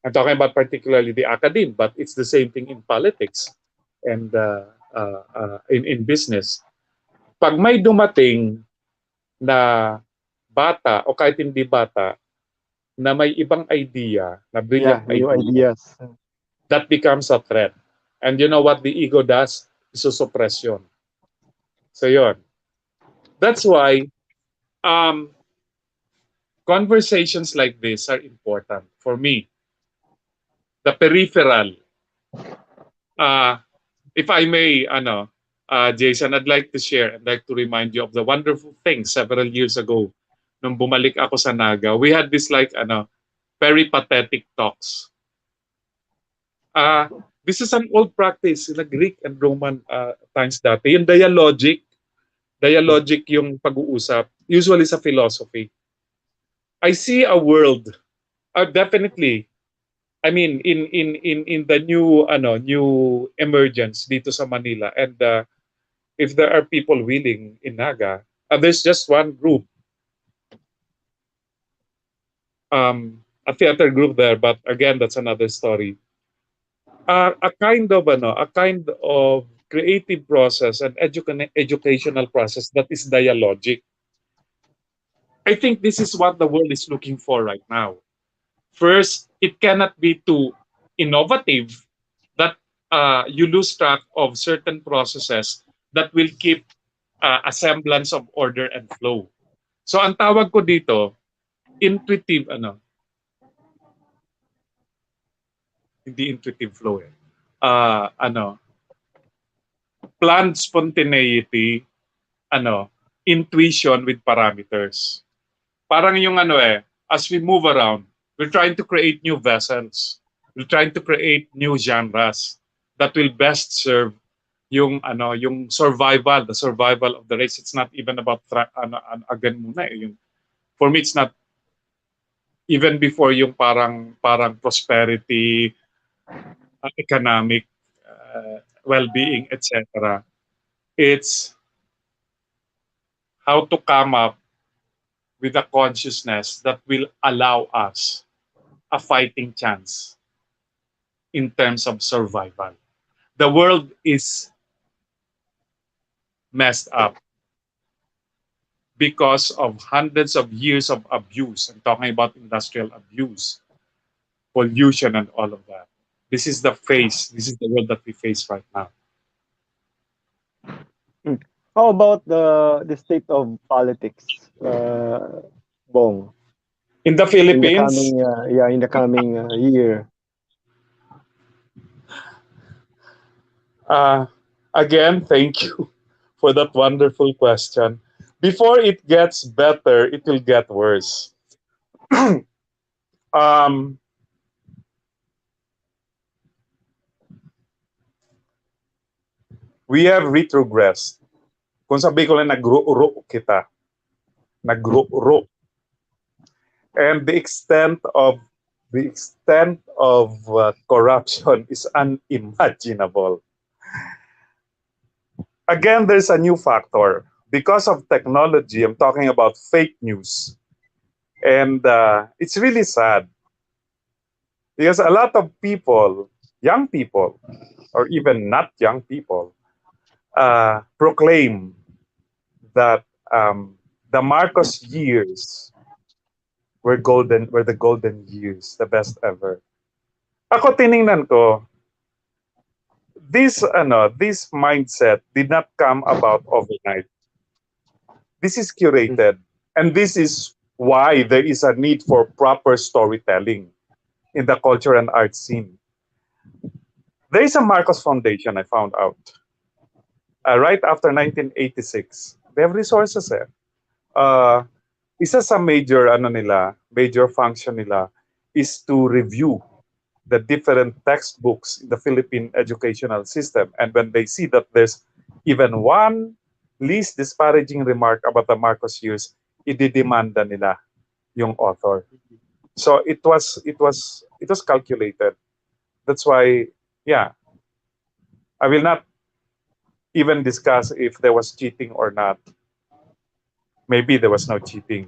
I'm talking about particularly the academe, but it's the same thing in politics and in business. Pag may dumating na bata o kahit hindi bata na may ibang idea, na brilliant Yeah. New idea, ideas. that becomes a threat. And you know what the ego does? Isusuppress yun. So yun. That's why um, conversations like this are important for me. The peripheral. Uh, if I may, Jason, I'd like to share, I'd like to remind you of the wonderful thing several years ago nung bumalik ako sa Naga. We had this like, peripatetic talks. This is an old practice in the Greek and Roman times dati. Yung dialogic yung pag-uusap, usually sa philosophy. I see a world, definitely, I mean, in the new emergence dito sa Manila, and if there are people willing in Naga, there's just one group, a theater group there, but again, that's another story. A kind of creative process and educational process that is dialogic. I think this is what the world is looking for right now. First, it cannot be too innovative that you lose track of certain processes that will keep a semblance of order and flow. So ang tawag ko dito, intuitive, hindi intuitive flow eh. Planned spontaneity, intuition with parameters. Parang yung as we move around, we're trying to create new vessels. We're trying to create new genres that will best serve yung survival, the survival of the race. It's not even about again muna eh. For me, it's not even before yung parang prosperity, economic well-being, etc. It's how to come up with a consciousness that will allow us a fighting chance in terms of survival. The world is messed up because of hundreds of years of abuse. I'm talking about industrial abuse, pollution, and all of that. This is the world that we face right now. Mm. How about the state of politics, Bong, In the in the Philippines, coming in the coming year? uh, again, thank you for that wonderful question. Before it gets better, it will get worse. um, we have retrogressed Kung sa Bicol na nagro-ro kita. Nagro-ro. And the extent of corruption is unimaginable. Again, there's a new factor. Because of technology, I'm talking about fake news. And it's really sad. Because a lot of people, young people, or even not young people, proclaim that the Marcos years were the golden years, the best ever. Ako tiningnan ko, this mindset did not come about overnight. This is curated, and this is why there is a need for proper storytelling in the culture and art scene. There is a Marcos Foundation, I found out, right after 1986. They have resources eh. Isa sa major function nila is to review the different textbooks in the Philippine educational system. And when they see that there's even one least disparaging remark about the Marcos years, ididemanda nila yung author. So it was calculated. That's why, yeah, I will not even discuss if there was cheating or not. Maybe there was no cheating.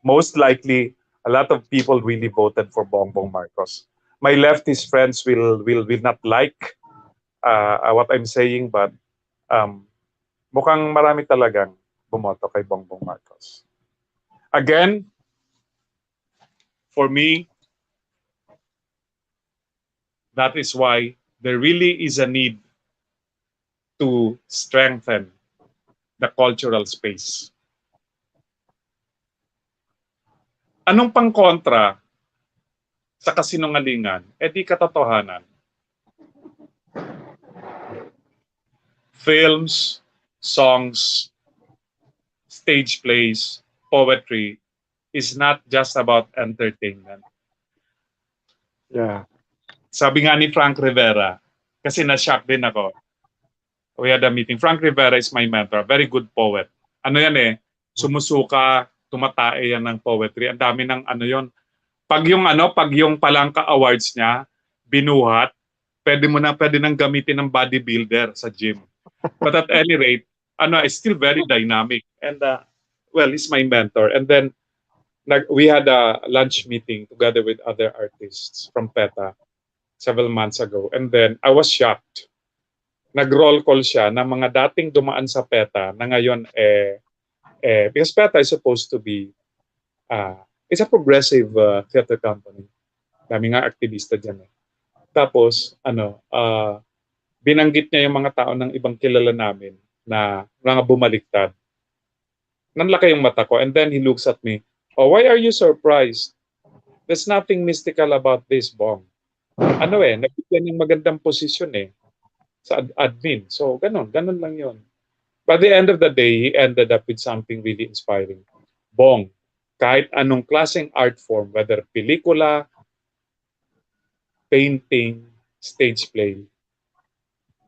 Most likely, a lot of people really voted for Bongbong Marcos. My leftist friends will not like what I'm saying, but mukhang marami talagang bumoto kay Bongbong Marcos. Again, for me, that is why there really is a need to strengthen the cultural space. Anong pangkontra sa kasinungalingan? Di katotohanan. Films, songs, stage plays, poetry is not just about entertainment. Yeah. Sabi nga ni Frank Rivera, kasi na-shock din ako. We had a meeting. Frank Rivera is my mentor, very good poet. Ano yan eh, sumusuka, tumatae yan ng poetry. Ang dami ng ano yon. Pag yung Palangka Awards niya, binuhat, pwede nang gamitin ng bodybuilder sa gym. But at any rate, is still very dynamic. And well, he's my mentor. And then we had a lunch meeting together with other artists from PETA several months ago. And then I was shocked. Nag-roll call siya ng mga dating dumaan sa PETA na ngayon because PETA is supposed to be it's a progressive theater company. Dami nga aktivista dyan eh. Tapos binanggit niya yung mga tao ng ibang kilala namin na mga bumaliktad. Nanlaki yung mata ko and then he looks at me, "Oh, why are you surprised? There's nothing mystical about this, Bong." Nabigyan yung magandang posisyon eh sa admin. So ganun lang yun. By the end of the day, he ended up with something really inspiring. Bong, kahit anong klaseng art form, whether pelikula, painting, stage play,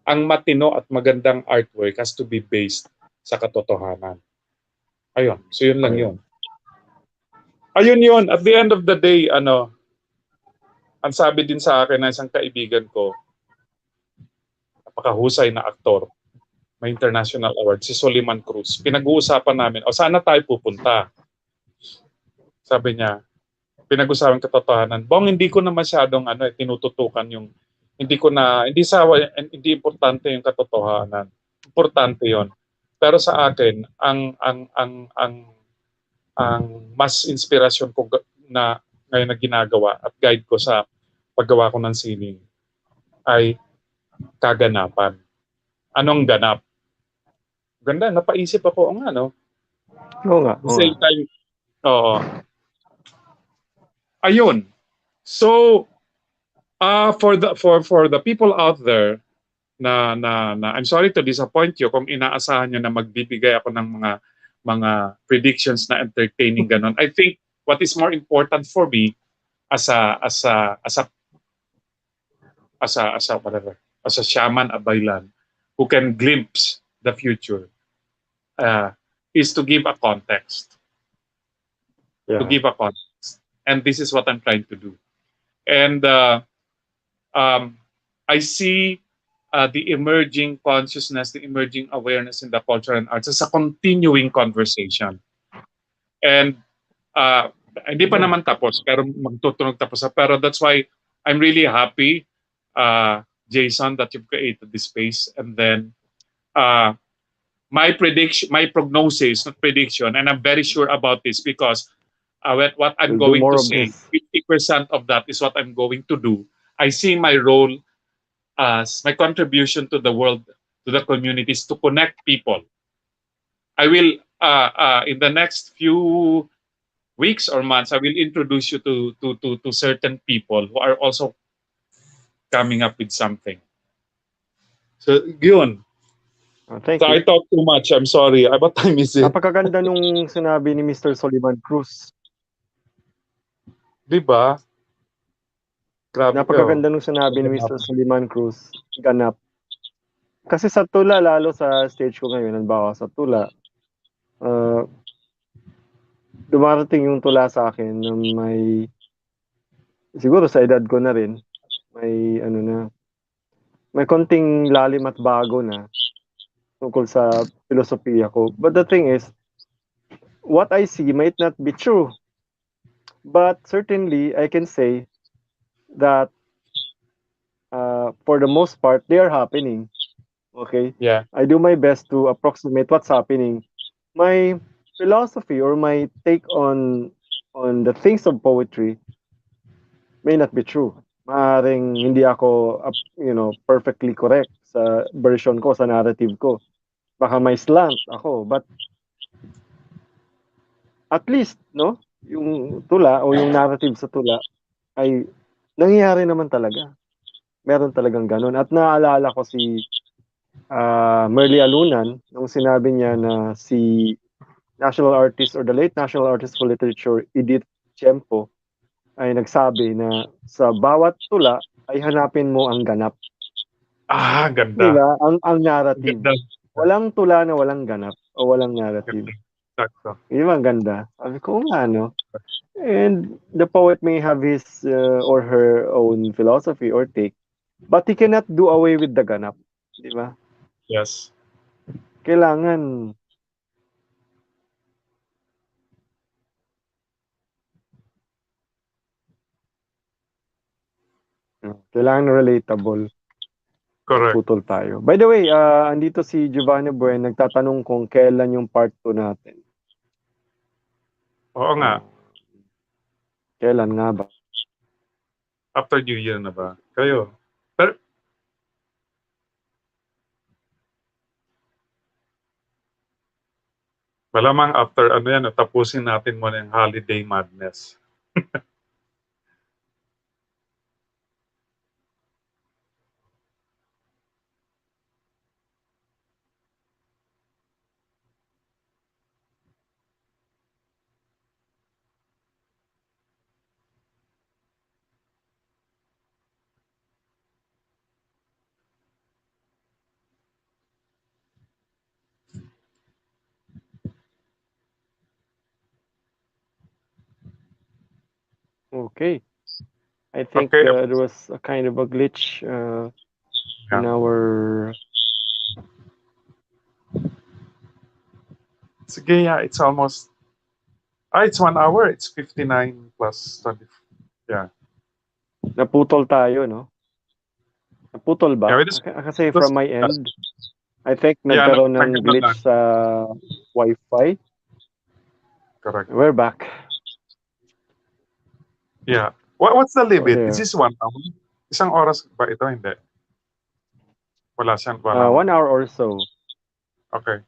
ang matino at magandang artwork has to be based sa katotohanan. Ayun. So yun lang yun. Ayun yun. At the end of the day, ang sabi din sa akin ng isang kaibigan ko, napakahusay na aktor, may international award, si Soliman Cruz. Pinag-uusapan namin, sana tayo pupunta. Sabi niya, pinag-usapan katotohanan. Bong, hindi ko na masyadong tinututukan yung hindi importante yung katotohanan. Importante 'yon. Pero sa akin, ang mas inspirasyon ko na ngayon na ginagawa at guide ko sa paggawa ko ng sining ay kaganapan. Anong ganap? Ganda, napaisip ako, Oo nga. At the same time, ayun. So, for the people out there na I'm sorry to disappoint you kung inaasahan nyo na magbibigay ako ng mga predictions na entertaining ganon. I think what is more important for me as a shaman, a Bailan, who can glimpse the future, uh, is to give a context, to Yeah. give a context, and this is what I'm trying to do. And um, I see the emerging consciousness, the emerging awareness in the culture and arts as a continuing conversation. And uh, hindi pa Yeah. naman tapos, pero magtutunog tapos na. Pero that's why I'm really happy, Jason, that you've created this space. And then uh, my prediction, my prognosis, not prediction, and I'm very sure about this because what I'm We'll do going to more of say, this. 50% of that is what I'm going to do. I see my role as my contribution to the world, to the communities, to connect people. I will, in the next few weeks or months, I will introduce you to certain people who are also coming up with something. So, yun. Thank So I you. talk too much. I'm sorry. What time is it? Napakaganda nung sinabi ni Mr. Soliman Cruz. Di ba? Grabe. Oh. Napakaganda nung sinabi ni Mr. Soliman Cruz. Ganap. Kasi sa tula, lalo sa stage ko ngayon, halimbawa sa tula, uh, dumarating yung tula sa akin na may, siguro sa edad ko na rin, may ano na, may konting lalim at bago na tungkol sa filosofiya ko. But the thing is, what I see might not be true. But certainly, I can say that for the most part, they are happening. Okay? Yeah. I do my best to approximate what's happening. My philosophy or my take on the things of poetry may not be true. Maaring hindi ako perfectly correct sa version ko, sa narrative ko. Baka may slant ako, but at least, no, yung tula o yung narrative sa tula ay nangyayari naman talaga. Meron talagang ganun. At naalala ko si Merly Alunan nung sinabi niya na si national artist or the late national artist for literature, Edith Tiempo, ay nagsabi na sa bawat tula ay hanapin mo ang ganap. Di Ganda. ba? Ang narrative. Ganda. Walang tula na walang ganap o walang narrative. Ganda. Sakto. Di ba ang ganda? Sabi ko nga, no? And the poet may have his or her own philosophy or take, but he cannot do away with the ganap. Di ba? Yes. Kailangan relatable. Correct. Putol tayo. By the way, andito si Giovanni Buen nagtatanong kung kailan yung part 2 natin. Oo nga. Kailan nga ba? After New Year na ba? Kayo? Pero, malamang after ano yan, tapusin natin muna yung holiday madness. Okay. I think Okay. there was a kind of a glitch in our... Sige, yeah, it's almost... it's 1 hour. It's 59 plus 20. Yeah. Naputol tayo, no? Naputol ba? Yeah, Kasi from my end, I think yeah, nagkaroon ng glitch sa Wi-Fi. Correct. We're back. Yeah. What's the limit? There. Is this 1 hour? Isang oras ba ito? Hindi. Wala siyang 1 hour. 1 hour or so. Okay.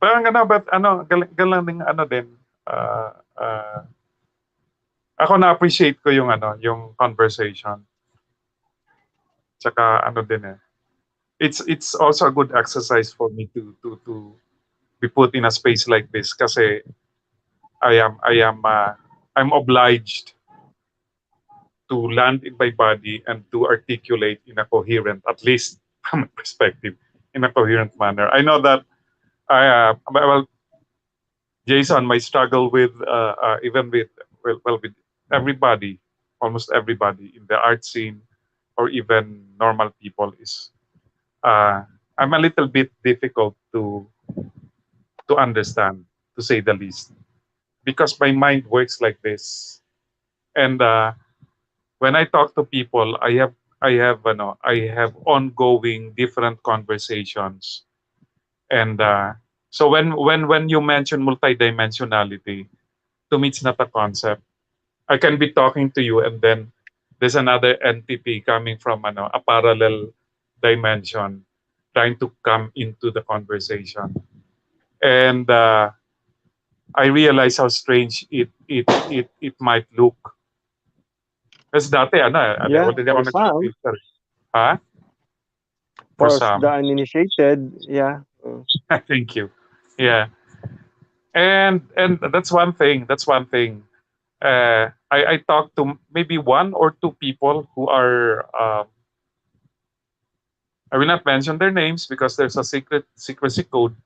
Parang but galang din din. Ako na-appreciate ko yung yung conversation. Tsaka din eh. It's also a good exercise for me to be put in a space like this kasi I'm obliged to land in my body and to articulate in a coherent, at least from my perspective, in a coherent manner. I know that Well, Jason, my struggle with even with with everybody, almost everybody in the art scene, or even normal people, is uh, I'm a little bit difficult to understand, to say the least, because my mind works like this. And when I talk to people, I have ongoing different conversations. And so when you mention multidimensionality, to me it's not a concept. I can be talking to you, and then there's another entity coming from a parallel dimension trying to come into the conversation. And I realize how strange it might look. Kasi dati, Yeah, already ako for some, nag-filter. Ha? For for the some. uninitiated, yeah. Thank you. Yeah. And that's one thing. That's one thing. I talked to maybe one or two people who are, I will not mention their names because there's a secrecy code.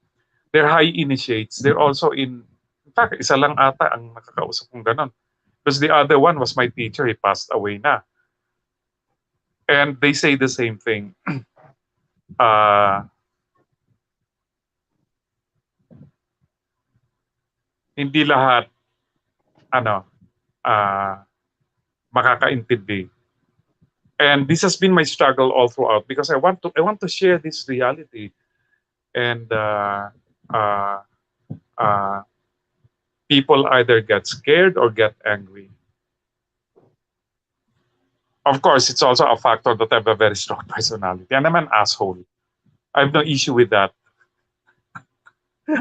They're high initiates. They're also in fact, isa lang ata ang nakakausap kong ganon. Because the other one was my teacher. He passed away na. And they say the same thing. Uh, hindi lahat, ano, uh, makakaintindi. And this has been my struggle all throughout because I want to share this reality. And uh, uh, people either get scared or get angry. Of course, it's also a factor that I have a very strong personality and I'm an asshole. I have no issue with that.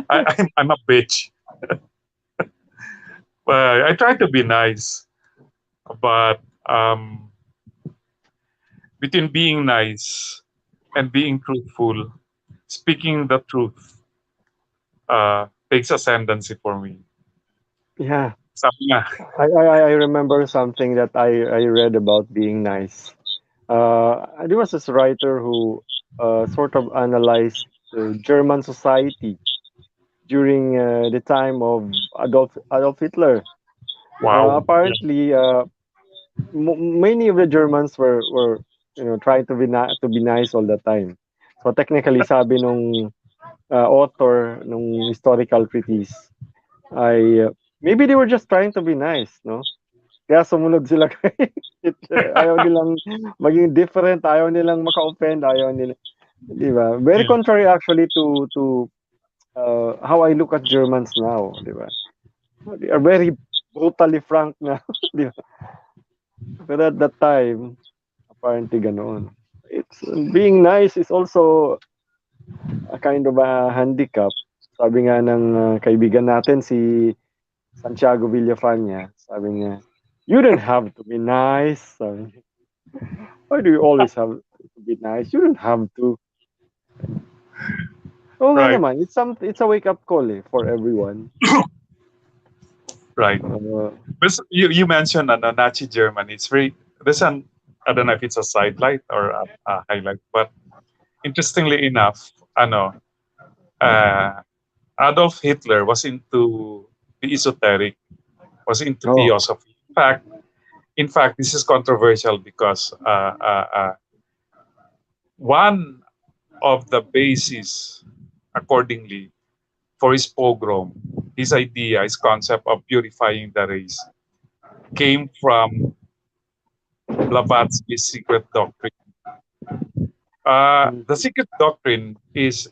I'm a bitch. I try to be nice, but between being nice and being truthful, speaking the truth takes ascendancy for me. Yeah, Sabi nga, I remember something that I read about being nice. There was this writer who sort of analyzed German society during the time of Adolf Hitler. wow. Yeah. Apparently, many of the Germans were trying to be nice all the time. So technically, sabi nung author nung historical treatise, ay maybe they were just trying to be nice, no? Kaya sumunod sila kay Hitler. Ayaw nilang maging different, ayaw nilang maka-offend, ayaw nila, 'di ba? Very Yeah. contrary actually to how I look at Germans now, 'di ba? They are very brutally frank now, 'di ba? Pero at that time, apparently ganoon. It's being nice is also a kind of a handicap. Sabi nga ng kaibigan natin si Santiago Villafania, sabi niya, "You don't have to be nice." Sabi niya. Why do you always have to be nice? You don't have to. Oo nga Right. naman, it's a wake-up call for everyone. Right. Uh, But you mentioned Nazi Germany. It's very this an I don't know if it's a sidelight or a highlight, but interestingly enough, uh, Adolf Hitler was into the esoteric, was into oh, theosophy. In fact, this is controversial because one of the bases, accordingly, for his pogrom, his idea, his concept of purifying the race, came from Blavatsky's secret doctrine. mm, The secret doctrine is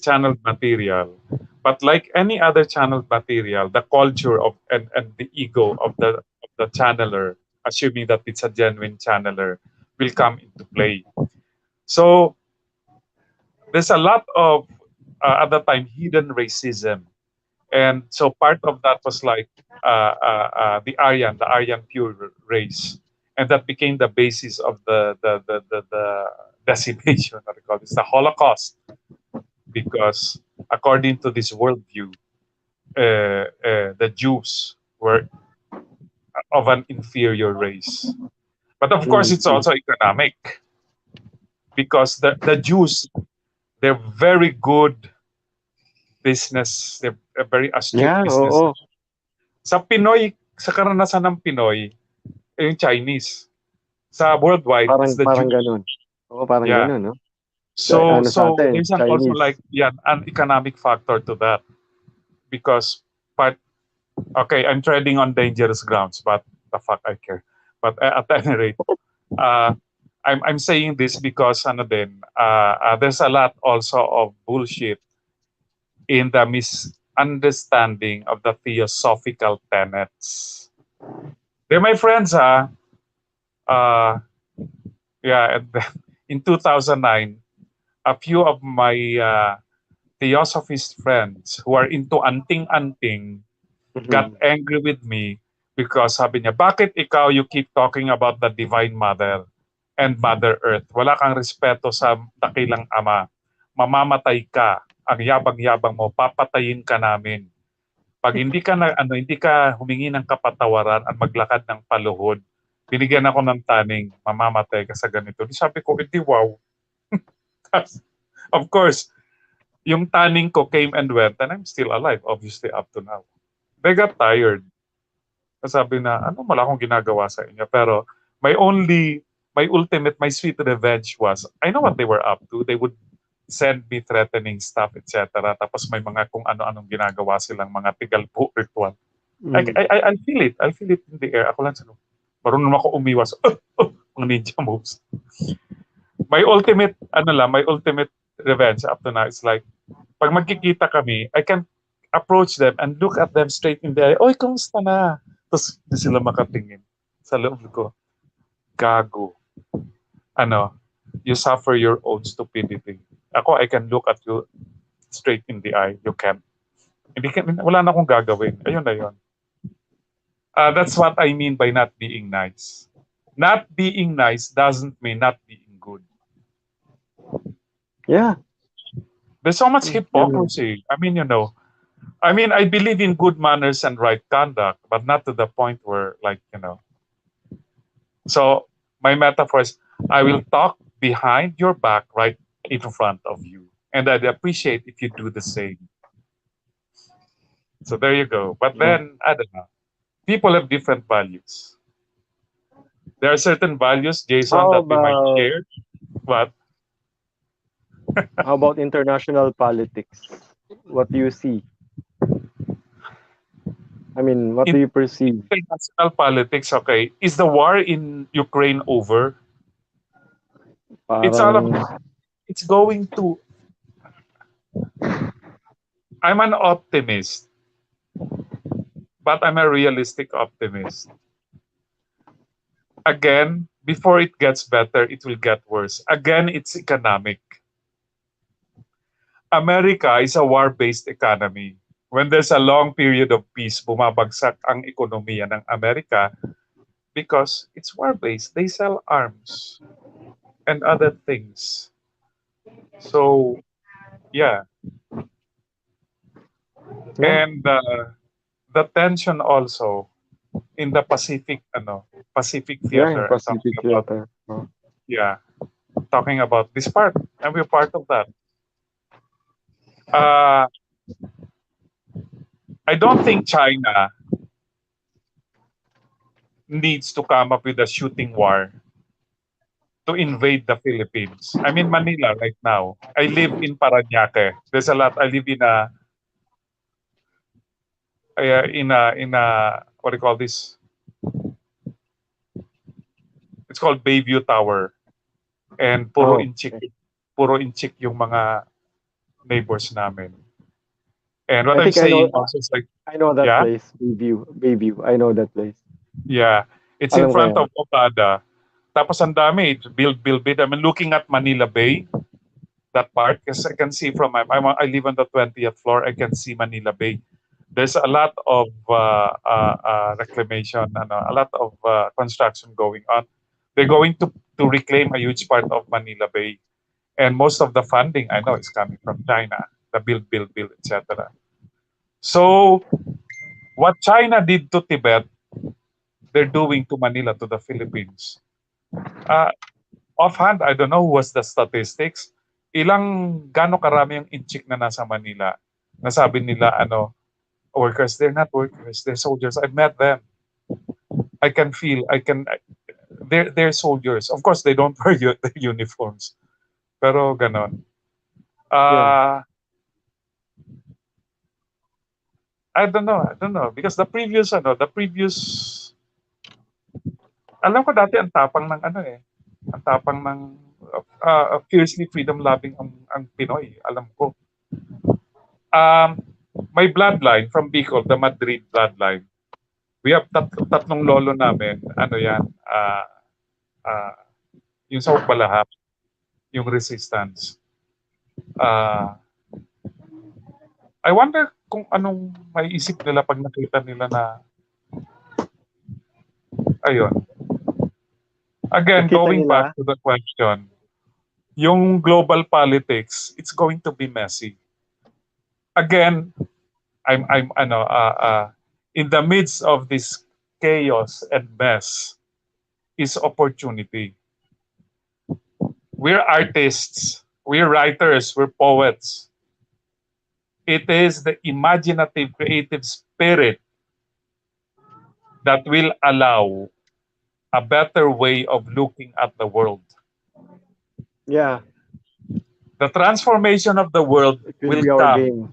channeled material, but like any other channeled material, the culture and the ego of the channeler, assuming that it's a genuine channeler, will come into play. So there's a lot of at that time hidden racism, and so part of that was like the Aryan pure race, and that became the basis of the decimation, what they call this, the Holocaust, because according to this worldview, the Jews were of an inferior race. But of course, it's mm. also economic because the Jews, they're very good business, they're a very astute Yeah, business. oo. Sa Pinoy, sa karanasan ng Pinoy, yung Chinese. Sa worldwide, Parang it's the parang Jews. gano'n. Oo, parang Yeah. gano'n, no? So Ano sa so atin, there's an also Chinese. like an economic factor to that because but okay, I'm treading on dangerous grounds, but the fuck I care. But at any rate, uh, I'm saying this because ano din, there's a lot also of bullshit in the misunderstanding of the theosophical tenets. They're my friends, ha. Uh, yeah, and then in 2009, a few of my theosophist friends who are into anting-anting got Mhm. angry with me because sabi niya, bakit ikaw you keep talking about the Divine Mother and Mother Earth? Wala kang respeto sa dakilang ama. Mamamatay ka. Ang yabang-yabang mo, papatayin ka namin. Pag hindi ka na hindi ka humingi ng kapatawaran at maglakad ng paluhod, binigyan ako ng taning, mamamatay ka sa ganito. Di sabi ko, edi wow. Of course, yung taning ko came and went and I'm still alive, obviously up to now. They got tired. Sabi na, ano wala akong ginagawa sa inyo. Pero my ultimate, my sweet revenge was, I know what they were up to. They would send me threatening stuff, etc. Tapos may mga kung ano-anong ginagawa silang mga tigalpo ritual. Mm. I feel it. I feel it in the air. Ako lang sa marunong ako umiwas. Mga ninja moves. My ultimate revenge up to now is like, pag magkikita kami, I can approach them and look at them straight in the eye. Oy, kamusta na? Tapos di sila makatingin. Sa loob ko, gago. Ano, you suffer your own stupidity. Ako, I can look at you straight in the eye. You can't. Wala na akong gagawin. Ayun na yun. That's what I mean by not being nice. Not being nice doesn't mean not being good. Yeah. There's so much Ganun. hypocrisy. I believe in good manners and right conduct, but not to the point where, So, my metaphor is I will talk behind your back right in front of you. And I'd appreciate if you do the same. So, there you go. But Yeah. then, I don't know. People have different values. There are certain values, Jason, How that we might about share, but how about international politics? What do you see? I mean, what in do you perceive? international politics, okay, is the war in Ukraine over? It's all Parang, about, it's going to, I'm an optimist, but I'm a realistic optimist. Again, before it gets better, it will get worse. Again, it's economic. America is a war-based economy. When there's a long period of peace, bumabagsak ang ekonomiya ng Amerika because it's war-based. They sell arms and other things. So, yeah. yeah, And the tension also in the Pacific yeah, in theater. I'm talking Pacific about, Theater. Oh. yeah, talking about this part, and we're part of that. Uh, I don't think China needs to come up with a shooting war to invade the Philippines. I'm in Manila right now. I live in Parañaque. There's a lot. I live in a what do you call this? It's called Bayview Tower. And Oh, okay. puro inchik yung mga neighbors namin. And what I I'm think saying also is like, I know that yeah, place. Bayview. Bayview. I know that place. yeah. It's in Alam ko front yan. of Okada. Tapos ang dami, it's build. I mean, looking at Manila Bay, that part, because I can see from I live on the 20th floor, I can see Manila Bay. There's a lot of reclamation, a lot of construction going on. They're going to reclaim a huge part of Manila Bay. And most of the funding, I know, is coming from China, the build, etc. So, what China did to Tibet, they're doing to Manila, to the Philippines. Uh, Offhand, I don't know who was the statistics. Gano'ng karami yung inchik na nasa Manila. Nasabi nila, workers, they're not workers, they're soldiers. I've met them. I can feel, they're soldiers. Of course, they don't wear their uniforms. Pero ganon. Yeah. I don't know. Because the previous, alam ko dati ang tapang ng ang tapang ng fiercely freedom-loving ang Pinoy, alam ko. My bloodline from Bicol, the Madrid bloodline, we have tatlong lolo namin, yung sa Hagbayon, yung resistance. I wonder kung anong may isip nila pag nakita nila na, ayun. Again, Nakita going nila? back to the question, yung global politics, it's going to be messy. Again, I'm in the midst of this chaos and mess is opportunity. We're artists, we're writers, we're poets. It is the imaginative, creative spirit that will allow a better way of looking at the world. Yeah. The transformation of the world It will will be our come game.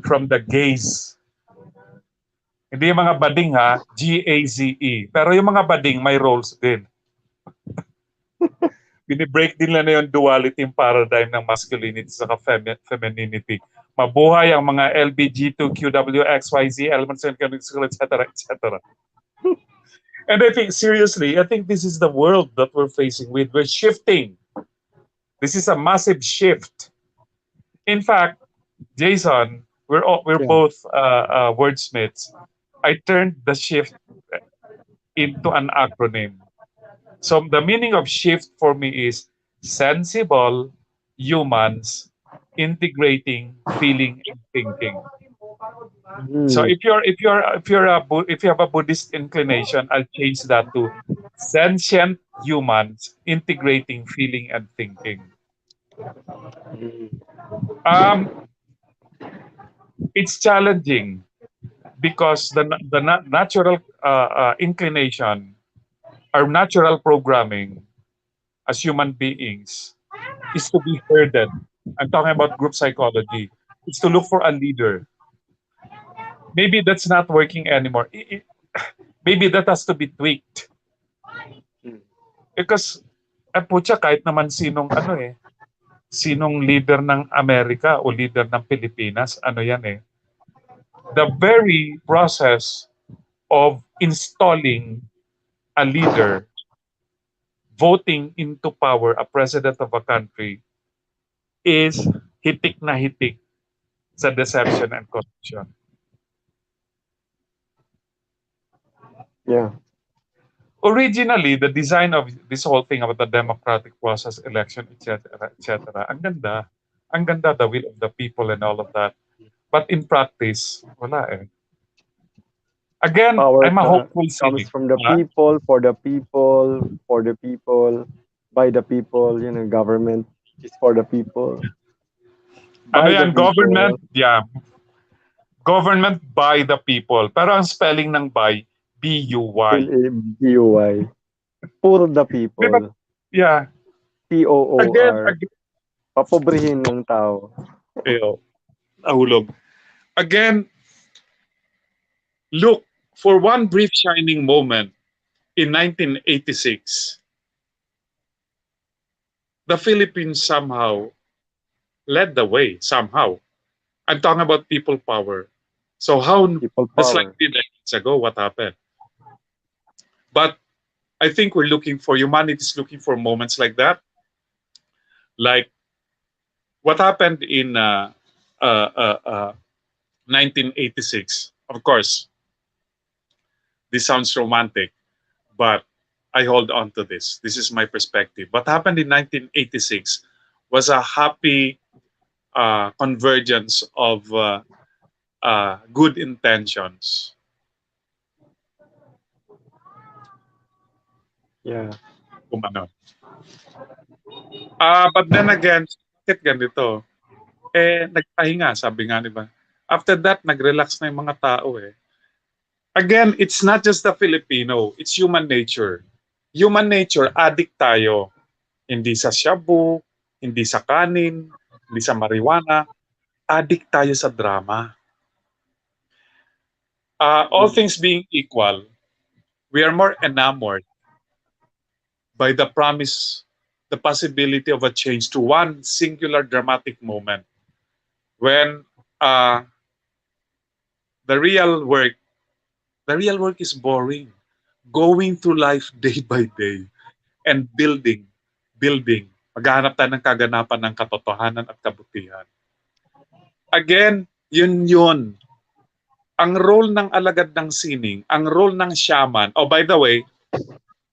from the gaze. Hindi yung mga bading ha, G-A-Z-E. Pero yung mga bading may roles din. Binibreak din nila na yung duality, yung paradigm ng masculinity sa femininity. Mabuhay ang mga LBG2QWXYZ elements and etc. etc. And I think seriously, I think this is the world that we're facing with. We're shifting. This is a massive shift. In fact, Jason, we're Yeah. both wordsmiths. I turned the shift into an acronym. So the meaning of shift for me is sensible humans integrating feeling and thinking. So Mm. if you have a Buddhist inclination, I'll change that to sentient humans integrating feeling and thinking. Mm. Um, it's challenging because the natural inclination, our natural programming as human beings is to be herded. I'm talking about group psychology. It's to look for a leader. Maybe that's not working anymore. Maybe that has to be tweaked. Mm. Because, putya, kahit naman sinong leader ng Amerika o leader ng Pilipinas, yan the very process of installing a leader, voting into power a president of a country, is hitik na hitik sa deception and corruption. Yeah. Originally, the design of this whole thing about the democratic process, election, etc., etc., ang ganda. Ang ganda, the will of the people and all of that. But in practice, wala eh. Again, Power I'm a hopeful comes cynic. from the people, for the people, by the people. Government is for the people, Ano by the yan? Government? people. Yeah. Government by the people. Pero ang spelling ng by, B-U-Y. B-U-Y. For the Di ba? people. Yeah. Again, P-O-O-R. Papobrihin ng tao. Ahulog. Again, look, for one brief shining moment in 1986, the Philippines somehow led the way, somehow. I'm talking about people power. So how, People just power. like 3 decades ago, what happened? But I think humanity is looking for moments like that. Like what happened in 1986. Of course, this sounds romantic, but I hold on to this. This is my perspective. What happened in 1986 was a happy convergence of good intentions. Yeah. But then again, bakit ganito? Nagpahinga, sabi nga, di ba? After that, nag-relax na yung mga tao eh. Again, it's not just the Filipino, it's human nature. Human nature, addict tayo. Hindi sa shabu, hindi sa kanin, hindi sa marijuana. Addict tayo sa drama. All things being equal, we are more enamored by the promise, the possibility of a change to one singular dramatic moment when uh, the real work, the real work is boring. Going through life day by day and building. Maghahanap tayo ng kaganapan ng katotohanan at kabutihan. Again, yun. Ang role ng alagad ng sining, ang role ng shaman. Oh, by the way,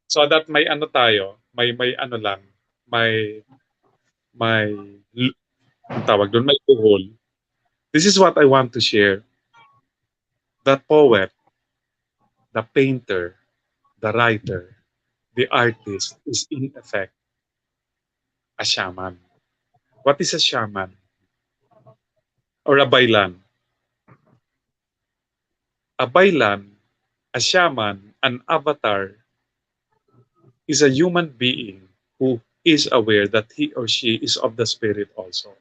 so that may ano tayo, may ano lang, may ang tawag doon, may buhol. This is what I want to share. The poet, the painter, the writer, the artist is in effect a shaman. What is a shaman? Or a bailan? A bailan, a shaman, an avatar is a human being who is aware that he or she is of the spirit also.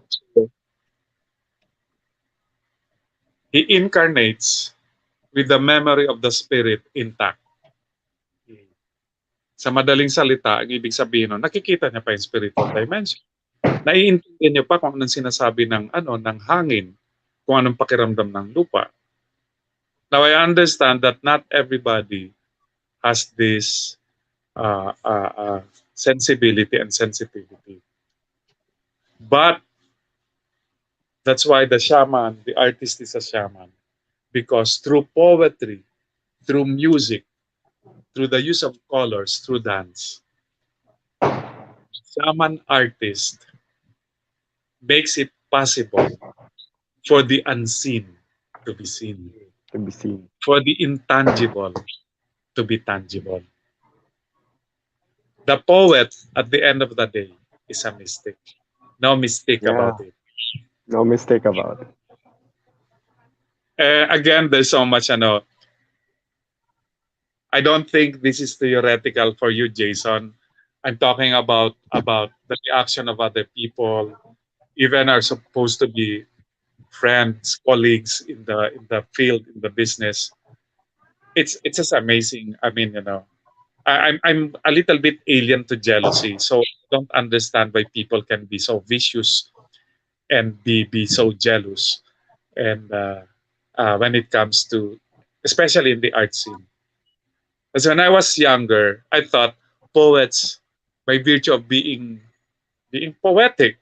So, he incarnates with the memory of the spirit intact. Sa madaling salita, ang ibig sabihin nun, nakikita niya pa yung spiritual dimension. Naiintindihan niyo pa kung anong sinasabi ng hangin, kung anong pakiramdam ng lupa. Now I understand that not everybody has this sensibility and sensitivity. But that's why the shaman, the artist is a shaman. Because through poetry, through music, through the use of colors, through dance, shaman artist makes it possible for the unseen to be seen, To be seen. for the intangible to be tangible. The poet, at the end of the day, is a mystic. No mistake about it. No mistake about it. Again, there's so much, I don't think this is theoretical for you, Jason. I'm talking about the reaction of other people, even are supposed to be friends, colleagues in the field, in the business. It's just amazing. I mean, I'm a little bit alien to jealousy, so I don't understand why people can be so vicious and be so jealous. And when it comes to, especially in the art scene. Because when I was younger, I thought poets, by virtue of being poetic,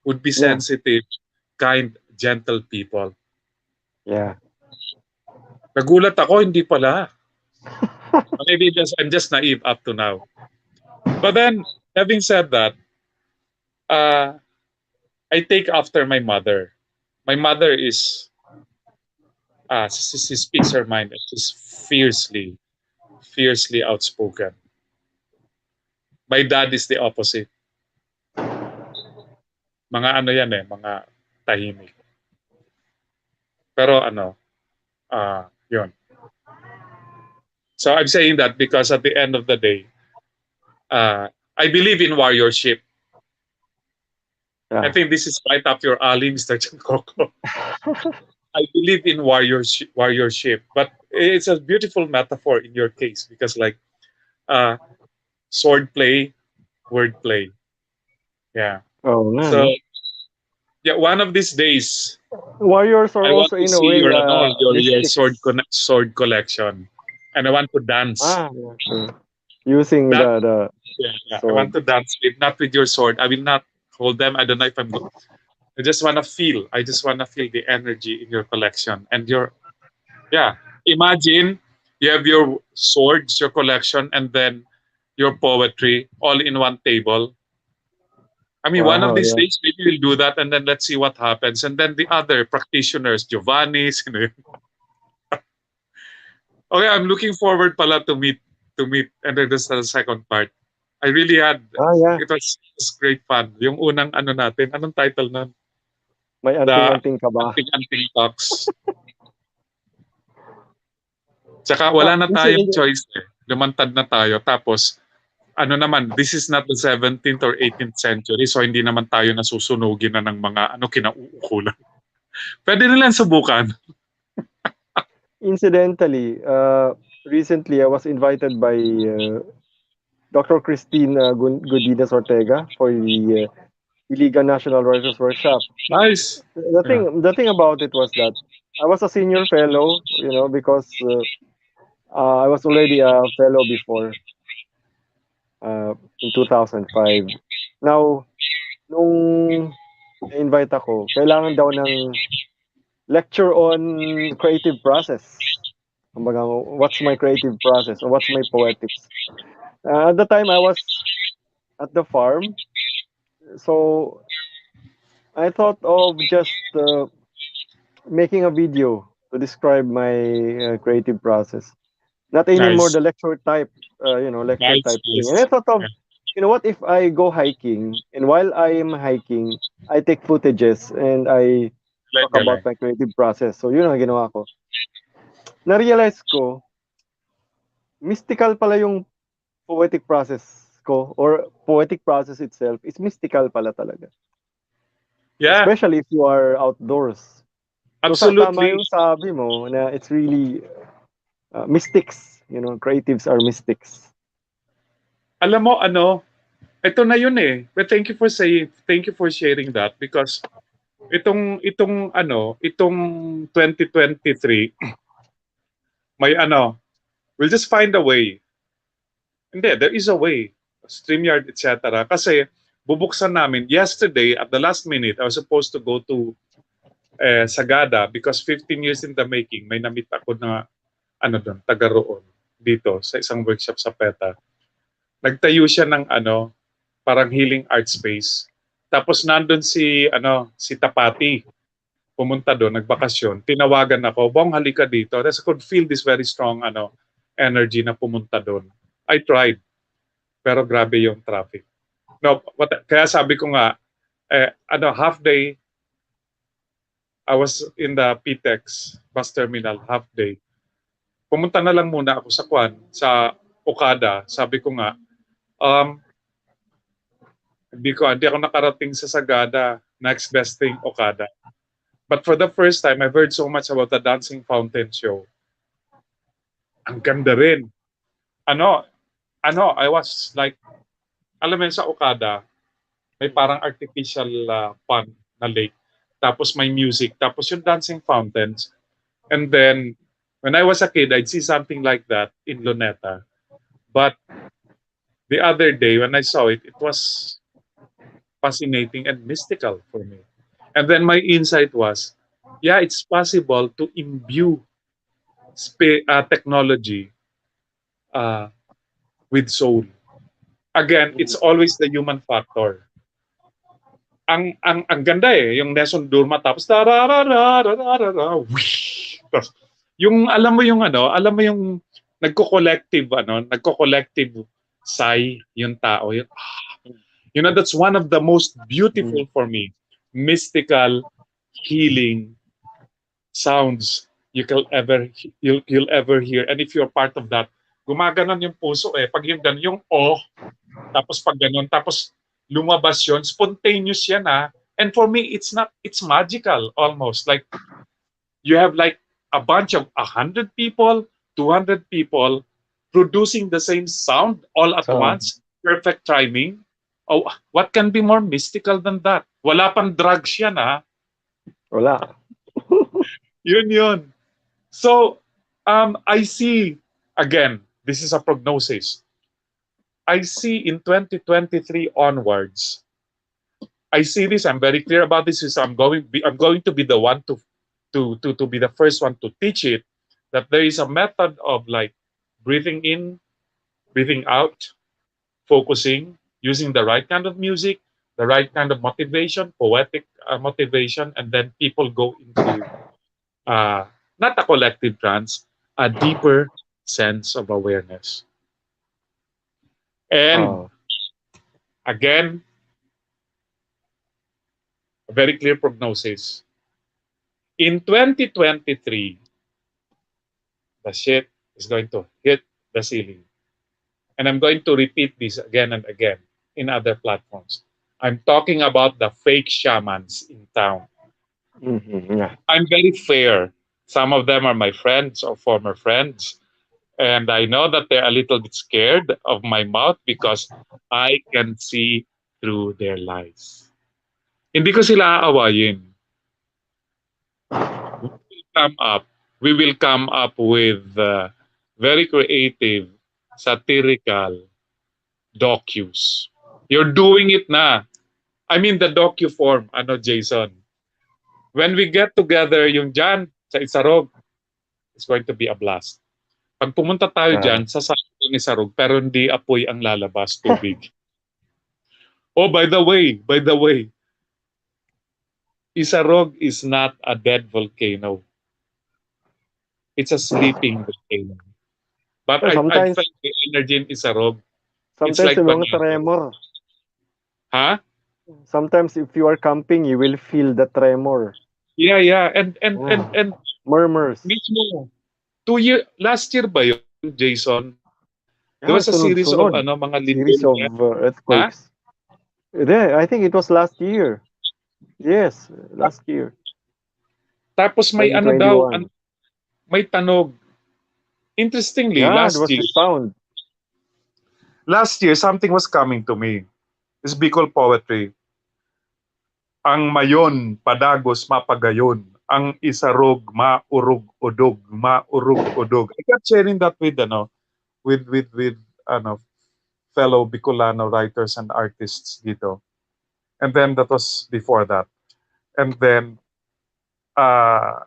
would be Yeah. sensitive, kind, gentle people. Yeah. Nagulat ako, hindi pala. Maybe I'm just naive up to now. But then, having said that, I take after my mother. My mother is, she speaks her mind. She's fiercely outspoken. My dad is the opposite. Mga yan mga tahimik. Pero yun. So I'm saying that because at the end of the day, I believe in warriorship. I think this is right up your alley, Mr. Chancoco. I believe in warriorship, but it's a beautiful metaphor in your case because like sword play, word play. Yeah. Oh, no. So yeah, one of these days, Warriors are I want also to in a see way your mystics. sword collection, and I want to dance. Yeah, sure. Using That- the I sword. want to dance with not with your sword. I will not hold them. I don't know if I'm good. I just want to feel. I just want to feel the energy in your collection and your Imagine you have your swords, your collection, and then your poetry all in one table. I mean, one of Wow, these yeah. days maybe we'll do that, and then let's see what happens. And then the other practitioners, Giovanni's. Okay, I'm looking forward pala to meet, and then this is the second part. I really had, Yeah. it was great fun. Yung unang natin, anong title nun? May The anting-anting ka ba? anting-anting talks. Tsaka wala na Kasi tayong choice eh. Lumantad na tayo. Tapos, ano naman, this is not the 17th or 18th century, so hindi naman tayo nasusunugin na ng mga kinauukulan. Pwede nilang subukan. incidentally, recently I was invited by Dr. Christine Godinez Ortega for the Iligan National Writers Workshop. Nice. Yeah. The thing about it was that I was a senior fellow, because I was already a fellow before in 2005. Now, nung na-invite ako, kailangan daw ng lecture on creative process. Kumbaga, what's my creative process or what's my poetics? At the time, I was at the farm, so I thought of just making a video to describe my creative process. Not anymore Nice. the lecture type, lecture Nice. type thing. And I Nice. thought of, Yeah. what if I go hiking and while I am hiking, I take footages and I talk about Galing. my creative process. So yun ang ginawa ko. Na-realize ko, mystical pala yung poetic process ko or poetic process itself is mystical pala talaga. Yeah, Especially if you are outdoors. So tama absolutely. yung sabi mo na it's really mystics. Creatives are mystics. Alam mo, ito na yun eh. But thank you for sharing that because itong 2023, may we'll just find a way. Hindi, there is a way. StreamYard, etc. Kasi bubuksan namin yesterday at the last minute. I was supposed to go to Sagada because 15 years in the making. May namit ako na doon, taga roon dito sa isang workshop sa PETA. Nagtayo siya ng parang healing art space. Tapos nandun si Tapati. Pumunta doon, nagbakasyon. Tinawagan ako, Bong, halika dito. Tapos I could feel this very strong energy na pumunta doon. I tried, pero grabe yung traffic. No, kaya sabi ko nga, half day, I was in the PTEX bus terminal, half day. Pumunta na lang muna ako sa Okada. Sabi ko nga, hindi ako nakarating sa Sagada. Next best thing, Okada. But for the first time, I've heard so much about the Dancing Fountain show. Ang ganda rin. I was like, alam mo sa Okada, may parang artificial pond na lake. Tapos may music. Tapos yung dancing fountains. And then, when I was a kid, I'd see something like that in Luneta. But the other day, when I saw it, it was fascinating and mystical for me. And then my insight was, yeah, it's possible to imbue technology with soul. Again, it's always the human factor. Ang ganda eh, yung Nelson Durma tapos yung alam mo yung nagko-collective sigh yung tao. That's one of the most beautiful for me, mystical, healing sounds you'll ever hear. And if you're part of that, gumaganon yung puso eh. Pag yung ganun, yung tapos pag ganun, tapos lumabas yun, spontaneous yan ah. And for me, it's magical almost. Like, you have like a bunch of 100 people, 200 people producing the same sound all at once, perfect timing. Oh, what can be more mystical than that? Wala pang drugs yan ah. Wala. Yun. So, I see, again, this is a prognosis. I see in 2023 onwards, I see this, I'm very clear about this, is I'm going to be the one to be the first one to teach it, that there is a method of like breathing in, breathing out, focusing, using the right kind of music, the right kind of motivation, poetic motivation, and then people go into not a collective trance, a deeper sense of awareness. And again, very clear prognosis. In 2023, the shit is going to hit the ceiling. And I'm going to repeat this again and again in other platforms. I'm talking about the fake shamans in town. Yeah. I'm very fair. Some of them are my friends or former friends. And I know that they're a little bit scared of my mouth because I can see through their lies. Hindi ko sila aawayin. Come up. We will come up with very creative, satirical docus. You're doing it na. I mean the docu form, ano Jason. When we get together yung dyan sa Isarog, it's going to be a blast. Pag pumunta tayo Yeah. dyan, sasama yung Isarog pero hindi apoy ang lalabas, tubig. Oh, by the way, Isarog is not a dead volcano. It's a sleeping volcano. But So I sometimes, felt the energy in Isarog. It's sometimes like yung mga banana. tremor. Huh? Sometimes if you are camping, you will feel the tremor. Yeah, yeah. Yeah. And Murmurs. mismo, last year ba yun, Jason? There Yeah, was a series of sunod-sunod. mga Series lindol of yan. Ha? earthquakes. Yeah, I think it was last year. Yes, last year, Tapos may ano daw, 2021. may tanog. Interestingly, Yeah, there was this sound. last year something was coming to me. It's Bicol poetry. Ang mayon, padagos, mapagayon. Ang isarog, maurog-udog, maurog-udog. I kept sharing that with with fellow Bicolano writers and artists dito. And then that was before that. And then uh,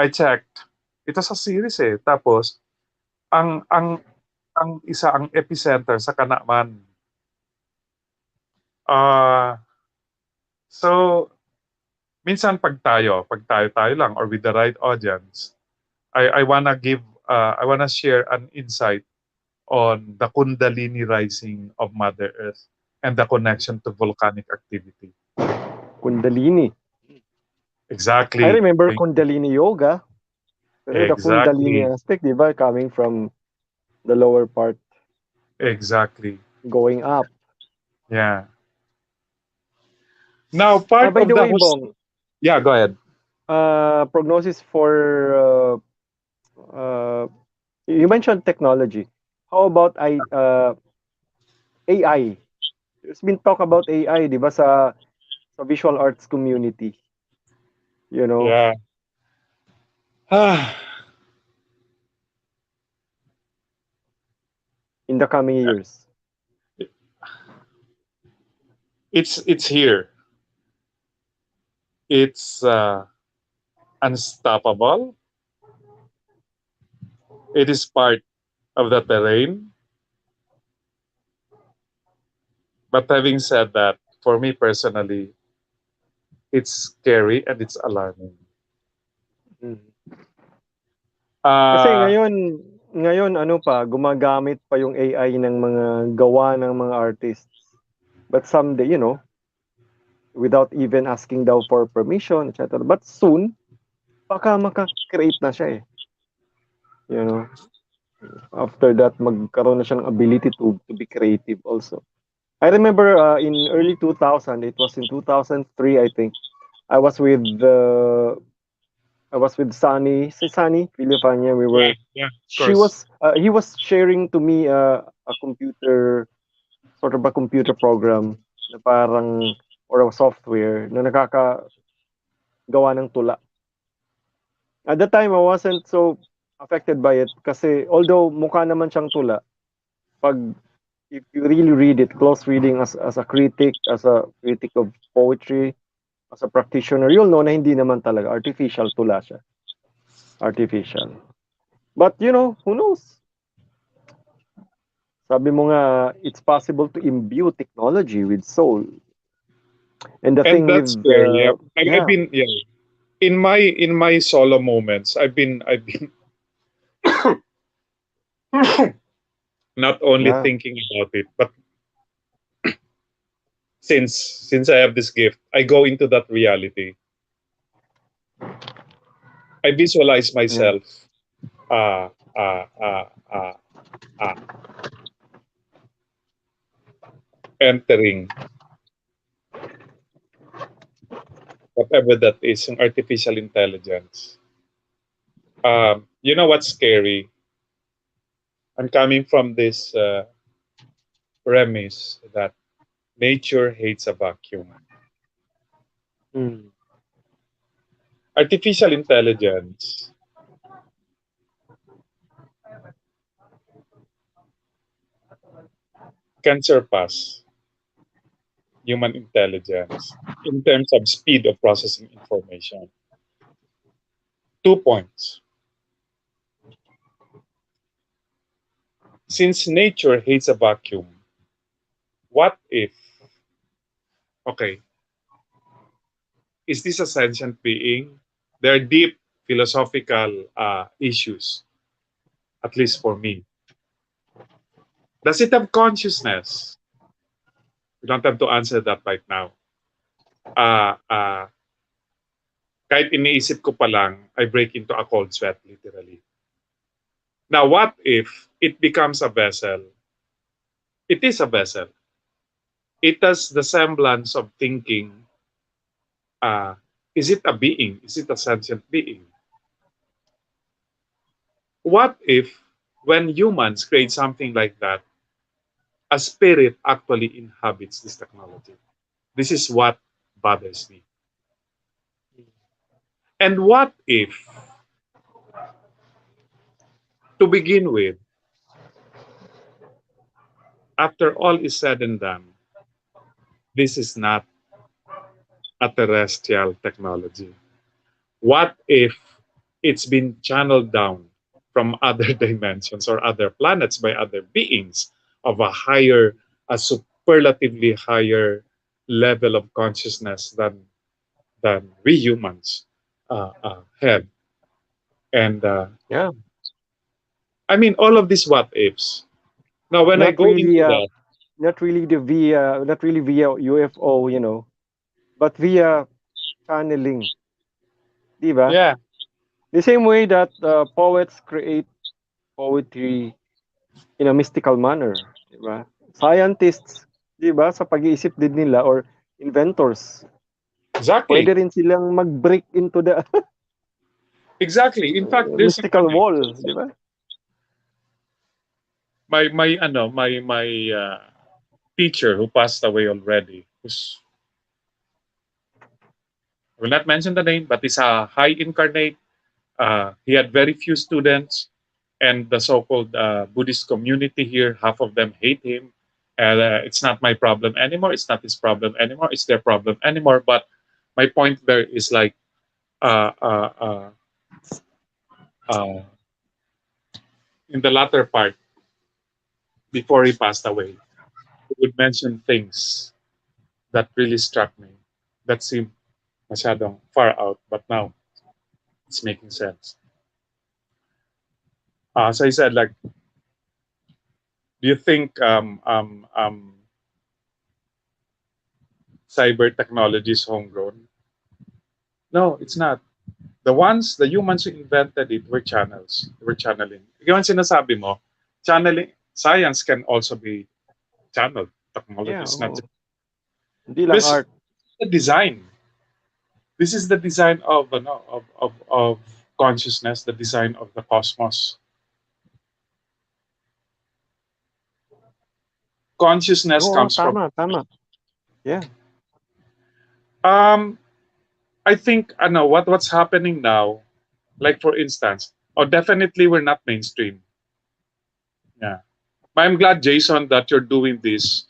I checked. It was a series eh. Tapos ang isa ang epicenter sa Kanaman. So minsan pag tayo lang or with the right audience, I wanna share an insight on the Kundalini rising of Mother Earth and the connection to volcanic activity. Kundalini. Exactly. I remember Thank you. Kundalini yoga. Pero the Kundalini Exactly. aspect, di ba, coming from the lower part Exactly. going up. Yeah. Now, part By of the the way, host. Bong, Yeah, go ahead. prognosis for you mentioned technology. How about AI? There's been talk about AI, di ba, sa visual arts community. You know, Yeah. in the coming years. It's here. It's unstoppable. It is part of the terrain. But having said that, for me personally, it's scary and it's alarming. Mm. Kasi Uh, ngayon ano pa, gumagamit pa yung AI ng mga gawa ng mga artists. But someday, without even asking daw for permission, etc. But soon, baka maka-create na siya eh. You know, after that, magkaroon na siya ng ability to be creative also. I remember in early 2000, it was in 2003, I think. I was with Sunny, si Sunny Filipania. We were. yeah, of course. He was sharing to me a computer, sort of a computer program na parang or a software na nakakagawa ng tula. At the time, I wasn't so affected by it kasi although mukha naman siyang tula, if you really read it, close reading as a critic of poetry, as a practitioner, you'll know na hindi naman talaga artificial tula siya. Artificial. But who knows? Sabi mo nga, it's possible to imbue technology with soul. And the And thing that's with where, yeah. I've yeah, been, yeah. In my solo moments, I've been not only yeah, thinking about it, but since I have this gift, I go into that reality. I visualize Yeah. myself uh, uh, uh, uh, uh, entering whatever that is, an artificial intelligence. You know what's scary? I'm coming from this premise that nature hates a vacuum. Mm. Artificial intelligence can surpass human intelligence in terms of speed of processing information. 2 points. Since nature hates a vacuum, what if, okay, is this a sentient being? There are deep philosophical issues, at least for me. Does it have consciousness? We don't have to answer that right now. Uh, uh, Kahit iniisip ko pa lang, I break into a cold sweat, literally. Now, what if it becomes a vessel? It is a vessel. It has the semblance of thinking. Uh, is it a being? Is it a sentient being? What if, when humans create something like that, a spirit actually inhabits this technology? This is what bothers me. And what if, to begin with, after all is said and done, this is not a terrestrial technology? What if it's been channeled down from other dimensions or other planets by other beings of a superlatively higher level of consciousness than we humans have? And Yeah. I mean, all of these what ifs. Now, when I Not go really. into that, Not really via UFO. But via channeling, di ba? yeah, The same way that poets create poetry in a mystical manner, di ba? Scientists, di ba, sa pag-iisip din nila or inventors, pwede exactly, rin silang mag-break into the exactly. In fact, there's a mystical funny. wall, di ba? My teacher who passed away already, who's, I will not mention the name, but is a high incarnate. He had very few students, and the so-called Buddhist community here, half of them hate him. And it's not my problem anymore. It's not his problem anymore. It's their problem anymore. But my point there is like, uh, uh, uh, uh, in the latter part, before he passed away, he would mention things that really struck me, that seemed masyadong far out, but now it's making sense. So I said, like, do you think cyber technology is homegrown? No, it's not. The humans who invented it were channels. They were channeling. Yung sinasabi mo, channeling, science can also be channeled. Technology Yeah, is not oo. just, Hindi lang this art. the design. This is the design of, of consciousness, the design of the cosmos. Consciousness Oo, comes from, tama, tama. Yeah. um I think what's happening now, like for instance, oh, definitely we're not mainstream. Yeah. But I'm glad, Jason, that you're doing this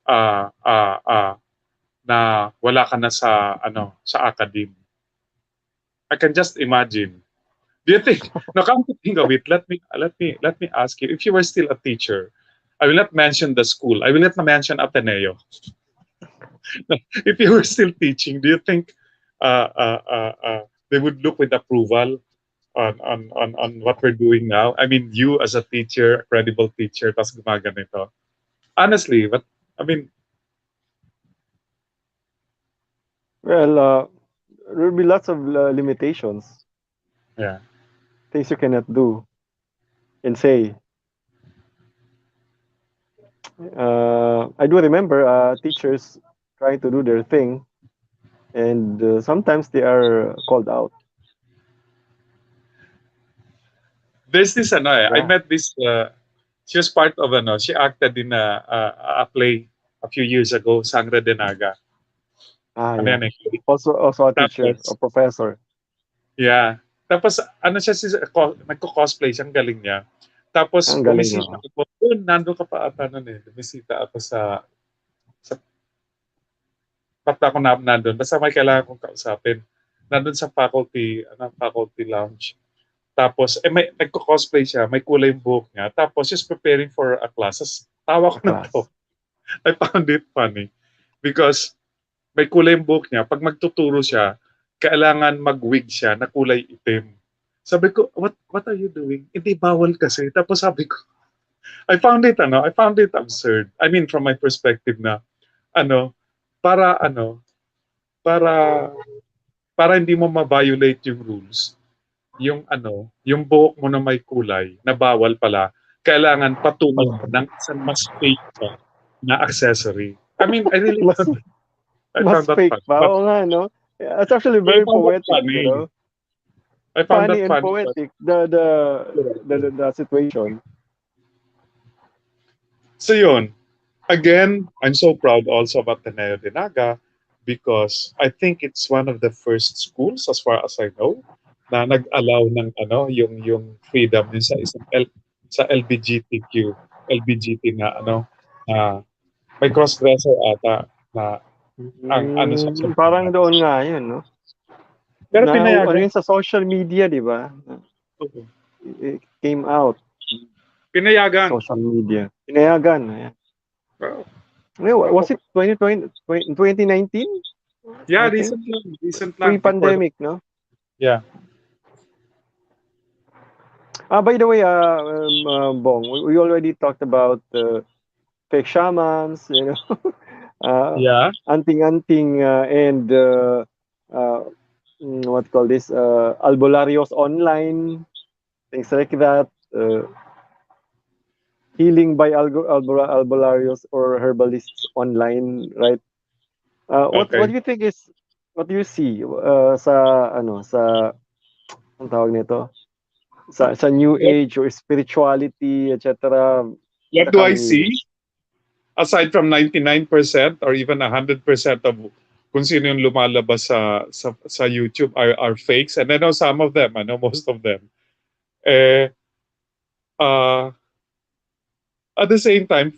uh uh uh na wala ka na sa academe. I can just imagine. Do you think, now come to think of it, let me ask you, if you were still a teacher, I will not mention the school, I will not mention Ateneo. If you were still teaching, do you think they would look with approval on what we're doing now? I mean, you as a teacher, a credible teacher, tas gumaganito. Honestly, but I mean, Well, there will be lots of limitations, Yeah. things you cannot do and say. I do remember teachers trying to do their thing, and sometimes they are called out. There's this I Yeah. met this she was part of she acted in a play a few years ago, Sangre de Naga. Ah, Ano yeah. yan eh. Also a teacher, a Tapos, professor. yeah. Tapos ano siya nagko-cosplay siyang galing niya. Tapos Ang galing, bumisita oh. ako. Nando ka pa ata nun eh. Bumisita ako sa ba't ako nandun. Basta may kailangan kong kausapin. Nandun sa faculty lounge. Tapos, may nagko-cosplay siya, may kulay yung buhok niya. Tapos, she's preparing for a class. Tawa ko A na to. class. I found it funny. Because, may kulay yung buhok niya. Pag magtuturo siya, kailangan mag-wig siya na kulay itim. Sabi ko, what are you doing? Hindi bawal kasi. Tapos sabi ko, I found it absurd. I mean, from my perspective na, ano, para para para hindi mo ma-violate yung rules, yung buhok mo na may kulay na bawal pala, kailangan patungan mo ng isang mas fake pa na accessory. I mean, Mas I mas found that fake funny. pa. But Oo nga, no? Yeah, it's actually I very found that poetic, you funny. know? I found Funny that and funny. But poetic, the situation. so yun, again, I'm so proud also about the Neo Dinaga because I think it's one of the first schools, as far as I know, na nag-allow ng yung freedom din sa LGBTQ, LBGT na na may cross-dresser ata na ang sa Parang survivalism. doon nga yun, no? Pero Ano pinayagan. yun sa social media, di ba? It came out. Pinayagan. Social media. Pinayagan. Ayan. Oh, Was it 2019? yeah, I think. recent lang before Pre-pandemic, no? yeah. By the way, Bong, we already talked about fake shamans, you know, Yeah. anting-anting, and what call this, albolarios online, things like that, healing by albolarios or herbalists online, right? What Okay. do you think is, what do you see sa ang tawag nito, sa new What, age or spirituality, etc. in what the do I coming see? years? Aside from 99% or even 100% of kung sino yung lumalabas sa YouTube are fakes, and I know some of them, I know most of them. Eh, uh, at the same time,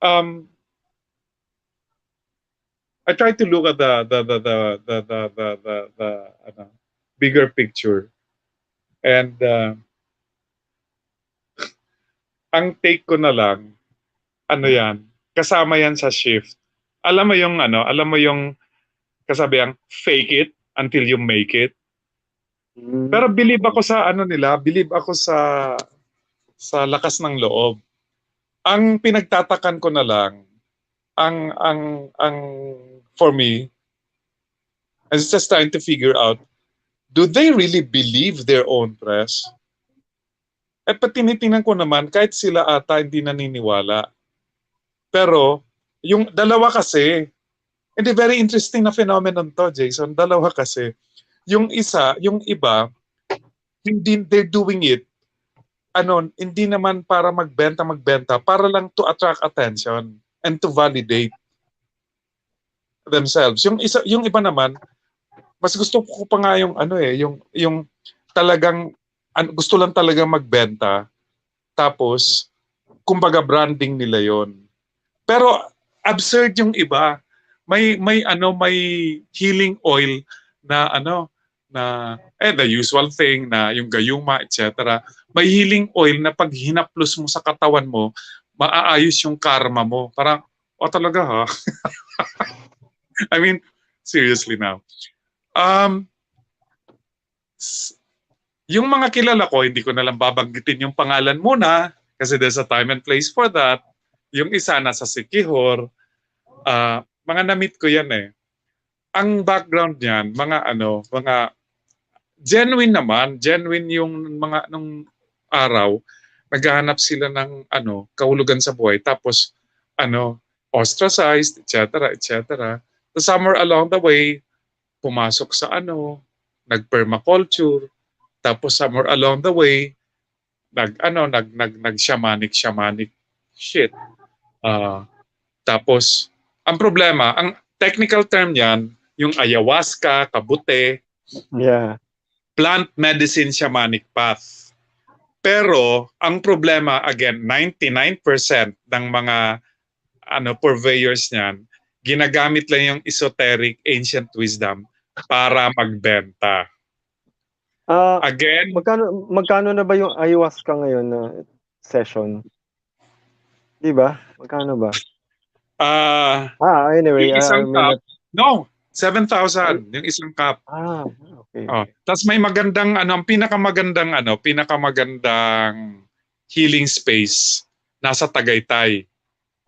um, I try to look at the bigger picture, and ang take ko na lang, yan, kasama yan sa shift. Alam mo yung kasabihang fake it until you make it. Mm. Pero believe ako sa believe ako sa lakas ng loob. Ang pinagtatakan ko na lang, ang for me, I was just trying to figure out, do they really believe their own press? At pag tinitingnan ko naman, kahit sila ata hindi naniniwala. Pero, yung dalawa kasi, hindi, very interesting na phenomenon to, Jason. Dalawa kasi. Yung iba, hindi, they're doing it, hindi naman para magbenta, para lang to attract attention and to validate themselves. Yung iba naman, mas gusto ko pa nga yung talagang gusto lang talaga magbenta, tapos kumbaga branding nila yon. Pero absurd yung iba. May healing oil na the usual thing na yung gayuma, etc. May healing oil na pag hinaplos mo sa katawan mo, maaayos yung karma mo. Parang, talaga ha? I mean, seriously now. Yung mga kilala ko, hindi ko na lang babanggitin yung pangalan muna kasi there's a time and place for that. Yung isa nasa Sikihor, mga na-meet ko yan eh. ang background niyan, mga genuine naman, genuine yung mga nung araw, naghahanap sila ng kahulugan sa buhay, tapos ostracized, etc., etc. So somewhere along the way, pumasok sa nag-permaculture, tapos somewhere along the way, nag-shamanic shit. Tapos, ang problema, ang technical term niyan, yung ayahuasca, kabute, Yeah. plant medicine shamanic path. Pero, ang problema, again, 99% ng mga purveyors niyan, ginagamit lang yung esoteric ancient wisdom para magbenta. Again, Magkano na ba yung ayahuasca ngayon na session? Di ba? Magkano ba? Anyway, yung isang may cup, no, ay, 7,000 yung isang cup. Okay. Tapos may magandang ang pinakamagandang healing space nasa Tagaytay.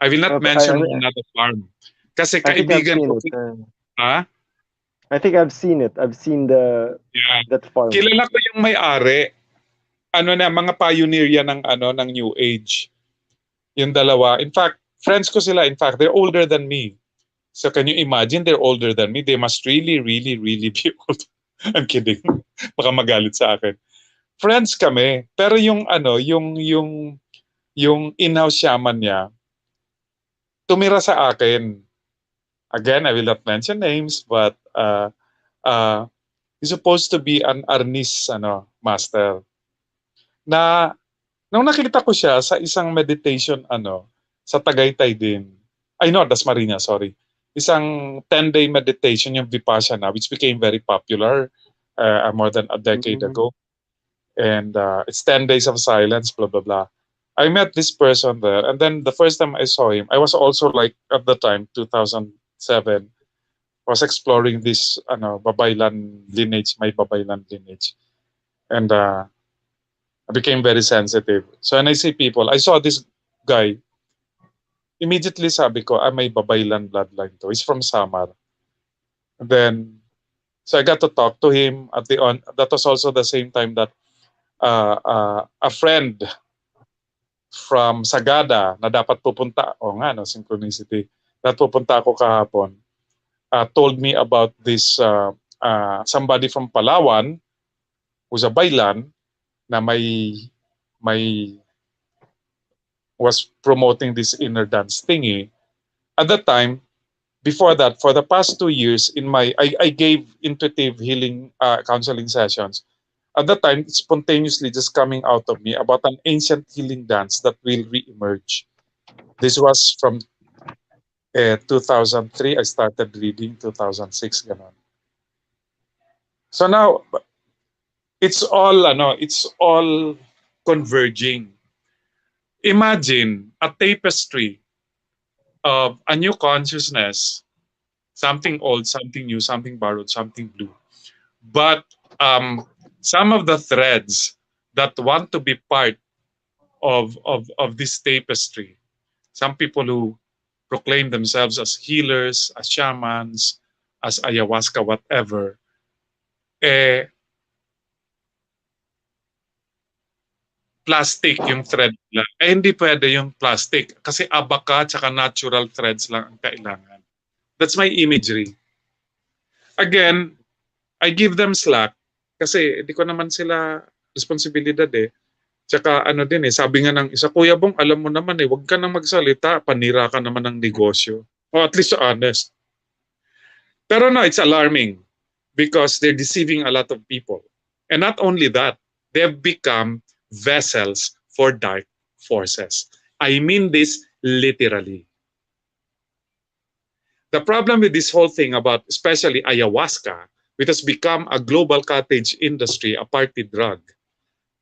I will not mention another farm. Kasi I think I've kaibigan seen ko. it. I think I've seen it. I've seen that farm. Kilala ko yung may-ari. Mga pioneer yan ng New Age. Yung dalawa. In fact, friends ko sila. In fact, they're older than me. So can you imagine they're older than me? They must really, really, really be old. I'm kidding. Baka magalit sa akin. Friends kami. Pero yung in-house shaman niya, tumira sa akin. Again, I will not mention names, but he's supposed to be an Arnis master. Na nung nakita ko siya sa isang meditation sa Tagaytay din. Ay no, Dasmariñas, sorry. Isang 10-day meditation yung Vipassana, which became very popular more than a decade ago. And it's 10 days of silence, blah, blah, blah. I met this person there. And then the first time I saw him, I was also like, at the time, 2007, was exploring this Babaylan lineage, my Babaylan lineage. And I became very sensitive. So when I see people, I saw this guy, immediately sabi ko, may Babaylan bloodline to. He's from Samar. And then, so I got to talk to him at the on. That was also the same time that a friend from Sagada na dapat pupunta, synchronicity, that pupunta ako kahapon, told me about this somebody from Palawan who's a Bailan na may was promoting this inner dance thingy. At that time, before that, for the past 2 years, I gave intuitive healing counseling sessions. At that time, it's spontaneously just coming out of me about an ancient healing dance that will re-emerge. This was from 2003. I started reading 2006. Ganon. So now, it's all converging. Imagine a tapestry of a new consciousness, something old, something new, something borrowed, something blue. But some of the threads that want to be part of this tapestry, some people who proclaim themselves as healers, as shamans, as ayahuasca, whatever, plastic yung thread nila. Hindi pwede yung plastic kasi abaka at natural threads lang ang kailangan. That's my imagery. Again, I give them slack kasi hindi ko naman sila responsibilidad eh. Tsaka sabi nga ng isa, Kuya Bong, alam mo naman huwag ka nang magsalita, panira ka naman ng negosyo. O at least honest. Pero no, it's alarming because they're deceiving a lot of people. And not only that, they've become vessels for dark forces. I mean this literally. The problem with this whole thing about especially ayahuasca, which has become a global cottage industry, a party drug.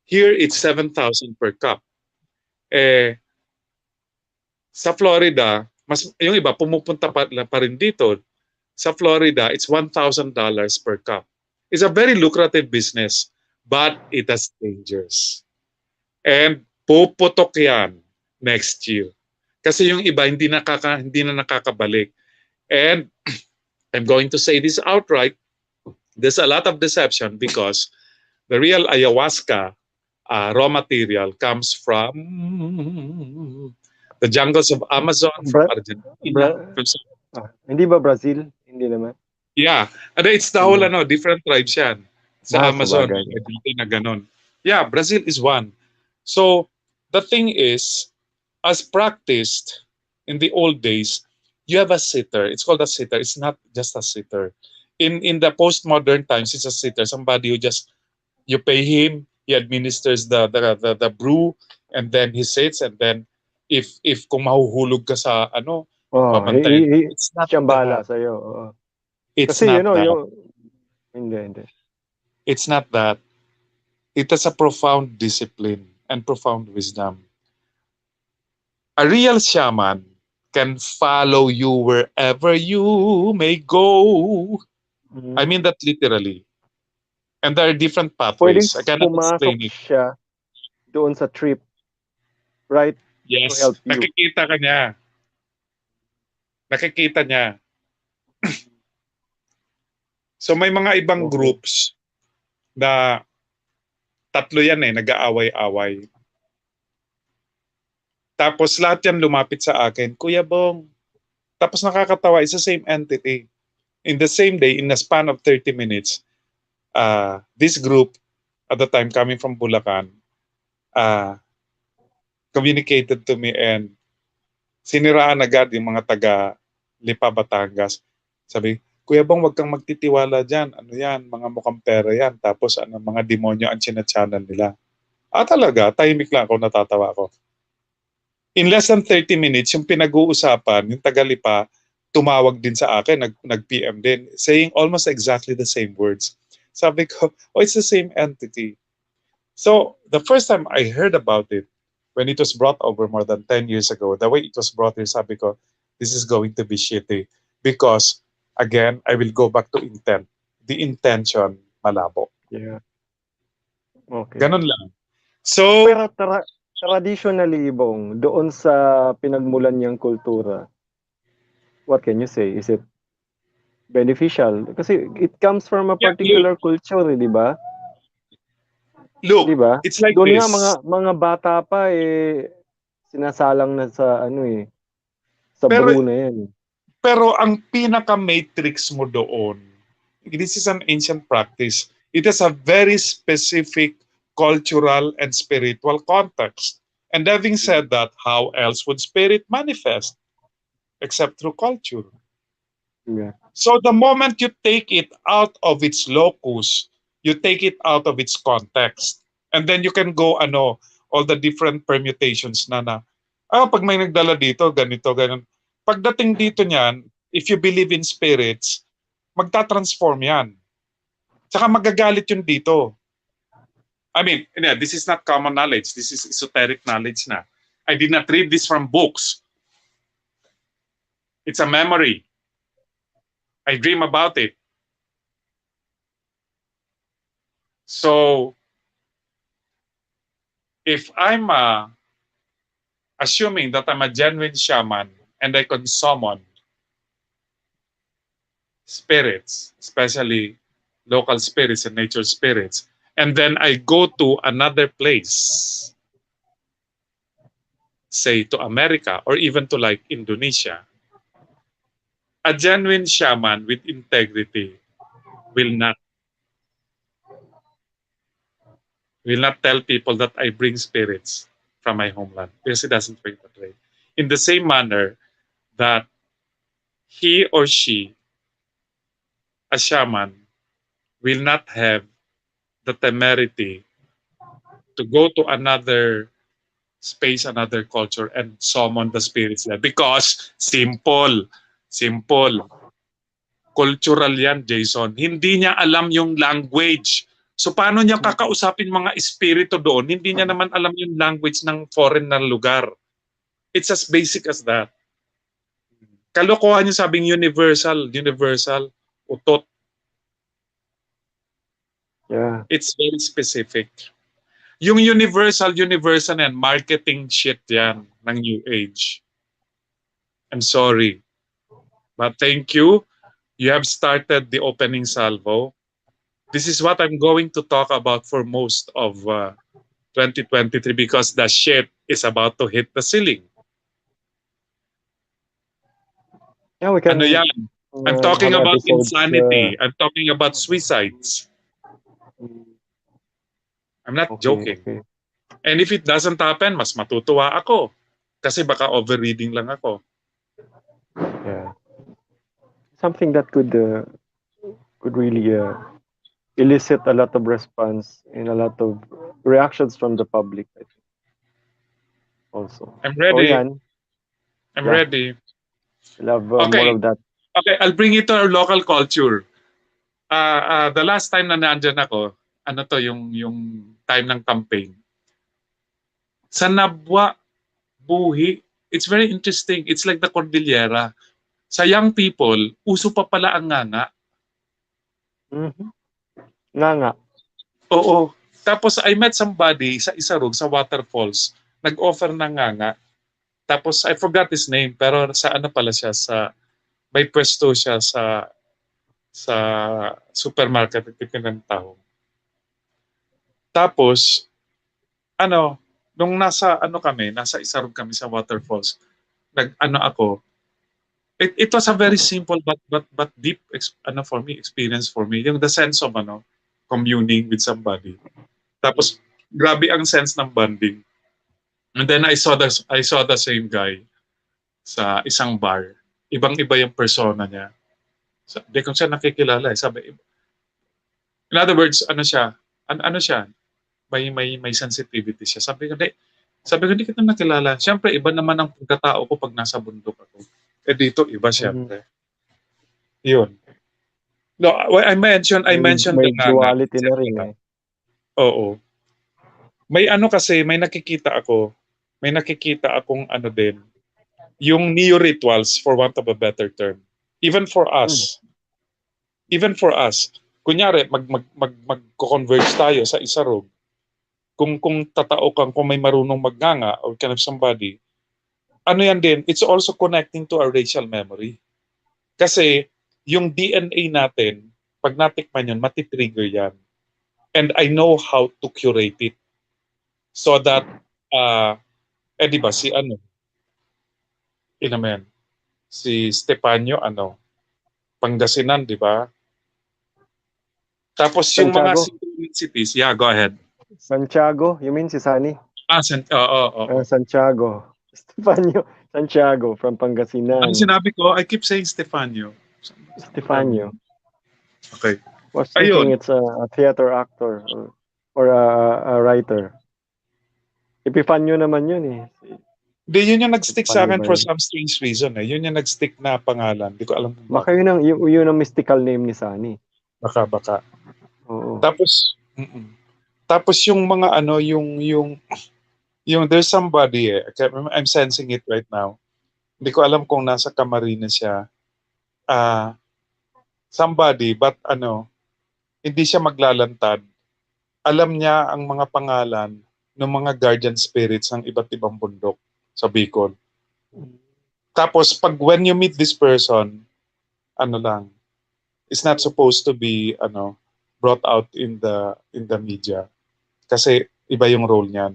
Here it's 7,000 per cup. Sa Florida, yung iba pumupunta pa rin dito. Sa Florida, it's $1,000 per cup. It's a very lucrative business, but it has dangers. And puputok yan next year. Kasi yung iba hindi na nakakabalik. And I'm going to say this outright. There's a lot of deception because the real ayahuasca raw material comes from the jungles of Amazon, from Bra, Argentina. Bra, hindi ba Brazil? Hindi naman. Yeah, and it's the whole Hindi. different tribes yan sa Amazon, Sabagay. na ganun. Yeah, Brazil is one. So the thing is, as practiced in the old days, you have a sitter. It's called a sitter. It's not just a sitter. In the postmodern times, it's a sitter. Somebody who just you pay him, he administers the brew, and then he sits, and then if kung mahuhulog ka sa Oh, babantayan ka. It's not siyang bahala that. sa'yo. Oo. It's Kasi, not that. hindi. It's not that. It has a profound discipline and profound wisdom. A real shaman can follow you wherever you may go. I mean that literally. And there are different Pwedeng pathways. I cannot pumasok explain it. siya doon sa trip, right? To Yes, help you. nakikita ka niya. Nakikita niya. So may mga ibang Okay. groups na tatlo yan nag-aaway-away. Tapos lahat yan lumapit sa akin, Kuya Bong. Tapos nakakatawa, it's the same entity. In the same day, in a span of 30 minutes, this group, at the time coming from Bulacan, communicated to me and siniraan agad yung mga taga Lipa, Batangas. Sabi, Kuya Bong, wag kang magtitiwala dyan. Ano yan? Mga mukhang pera yan. Tapos mga demonyo ang china-channel nila. Talaga, tahimik lang ako, natatawa ako. In less than 30 minutes, yung pinag-uusapan, yung taga Lipa, tumawag din sa akin, nag-PM din, saying almost exactly the same words. Sabi ko, it's the same entity. So, the first time I heard about it, when it was brought over more than 10 years ago, the way it was brought here, sabi ko, this is going to be shitty. Because, again, I will go back to intent. The intention, malabo. Yeah. Okay. Ganun lang. So, Pero traditionally, Bong, doon sa pinagmulan niyang kultura, what can you say? Is it beneficial? Kasi it comes from a Yeah, particular culture, di ba? look, Di ba? it's like Doon this. nga mga bata pa sinasalang na sa sa Pero, brew na yan. Pero ang pinaka-matrix mo doon, this is an ancient practice. It has a very specific cultural and spiritual context. And having said that, how else would spirit manifest except through culture? Yeah. So the moment you take it out of its locus, you take it out of its context. And then you can go all the different permutations pag may nagdala dito, ganito, ganun. Pagdating dito niyan, if you believe in spirits, magta-transform yan. Tsaka magagalit yun dito. I mean, this is not common knowledge. This is esoteric knowledge na. I did not read this from books. It's a memory. I dream about it. So, if I'm assuming that I'm a genuine shaman and I can summon spirits, especially local spirits and nature spirits, and then I go to another place, say to America or even to like Indonesia, a genuine shaman with integrity will not tell people that I bring spirits from my homeland because he doesn't bring that way. In the same manner that he or she, a shaman, will not have the temerity to go to another space, another culture, and summon the spirits there. Because simple. Cultural yan, Jason. Hindi niya alam yung language. So paano niya kakausapin mga espiritu doon? Hindi niya naman alam yung language ng foreign na lugar. It's as basic as that. Kalokohan yung sabing universal, utot. Yeah. It's very specific. Yung universal na yan, marketing shit yan ng New Age. I'm sorry. But thank you. You have started the opening salvo. This is what I'm going to talk about for most of 2023 because the shit is about to hit the ceiling. Yeah, we Ano can yan? I'm talking have about episodes. insanity. I'm talking about suicides. I'm not Okay, joking. okay. And if it doesn't happen, mas matutuwa ako. Kasi baka overreading lang ako. Yeah, something that could really elicit a lot of response and a lot of reactions from the public. I think also. I'm So ready. yan, I'm yeah, ready. we'll have more Okay. of that. Okay, I'll bring it to our local culture. The last time na nandyan ako, ano to, yung time ng campaign. Sa Nabwa, Buhi, it's very interesting. It's like the Cordillera. Sa young people, uso pa pala ang nganga. Mhm. Nga nga. Oo. Tapos I met somebody sa Isarog, sa waterfalls, nag-offer ng nganga. Tapos I forgot his name, pero sa ano pala siya, sa may pwesto siya sa supermarket at ng tao. Tapos, ano, nung nasa Isarog kami sa waterfalls, nag-ano ako, it was a very simple but deep for me experience for me yung the sense of communing with somebody tapos grabe ang sense ng bonding and then I saw the same guy sa isang bar ibang-iba yung persona niya sabi kung siya nakikilala sabi in other words ano siya may sensitivity siya sabi ko hindi kita nakilala syempre iba naman ang pagkatao ko pag nasa bundok ako dito iba Mhm. syempre yun. No, I mentioned May the nganga. duality na rin eh. Oo. May nakikita akong ano din, yung neo-rituals for want of a better term. Even for Mm. us, kunyari mag-converge tayo sa Isarog, kung tatao kang, kung may marunong magnganga or kind of somebody, ano yan din, it's also connecting to our racial memory. Kasi yung DNA natin, pag natikman yun, matitrigger yan. And I know how to curate it so that di ba si inamen si Stepanyo Pangasinan, di ba? Tapos yung mga Santiago. cities, yeah, go ahead. Santiago, you mean si Sunny? Oo. Santiago. Stefanio Santiago from Ano Pangasinan. sinabi ko? I keep saying Stefanyo. Stefanio. Okay. Was thinking Ayun. it's a theater actor or a writer. Epifanio naman yun eh. Di, yun yung nag-stick sa Paano akin ba for yun? some strange reason. Yun yung nag-stick na pangalan. Di ko alam kung Baka bakit. yun ang mystical name ni Sunny. Baka. Oo. Tapos yung mga yung there's somebody I'm sensing it right now. Hindi ko alam kung nasa Camarines siya. Somebody, but hindi siya maglalantad. Alam niya ang mga pangalan ng mga guardian spirits ng iba't ibang bundok sa Bicol. Tapos pag when you meet this person, it's not supposed to be brought out in the media kasi iba yung role niyan.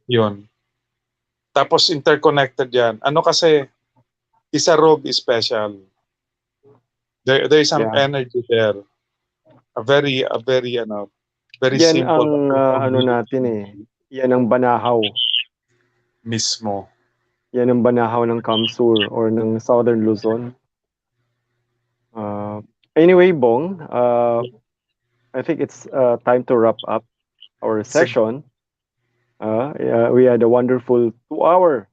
Yun. Tapos interconnected yan. Kasi Isarog is special. There is some energy there. A very very Yan simple ang natin eh. Yan ang banahaw. mismo. Yan ang banahaw ng Kamsur or ng Southern Luzon. Anyway, Bong, I think it's time to wrap up our session. We had a wonderful 2 hour,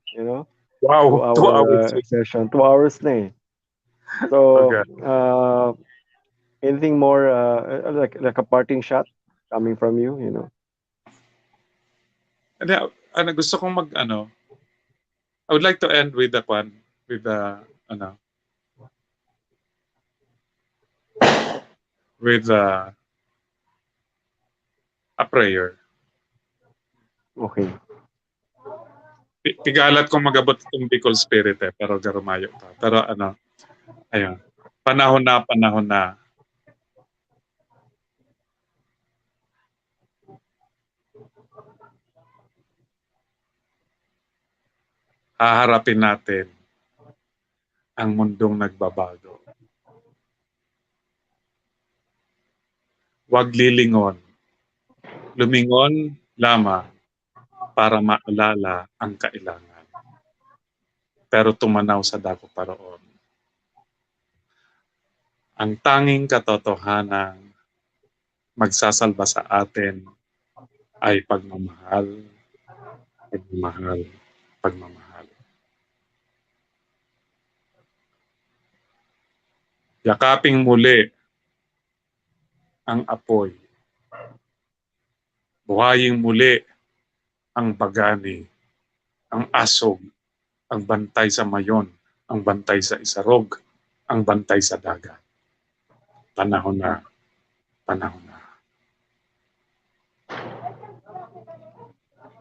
Wow, 2 hours. Session. 2 hours na eh. So, Okay. anything more like a parting shot coming from you, Gusto kong I would like to end with a prayer. Okay. Pigalat kong magabot itong Bicol spirit pero garumayo pa. Pero ayun. Panahon na, panahon na. Haharapin natin ang mundong nagbabago. Huwag lilingon. Lumingon lamang para maalala ang kailangan. Pero tumanaw sa dako paroon. Ang tanging katotohanan magsasalba sa atin ay pagmamahal, pagmamahal, pagmamahal. Yakaping muli ang apoy. Buhayin muli ang bagani, ang asog, ang bantay sa mayon, ang bantay sa isarog, ang bantay sa dagat. Panahon na, panahon na.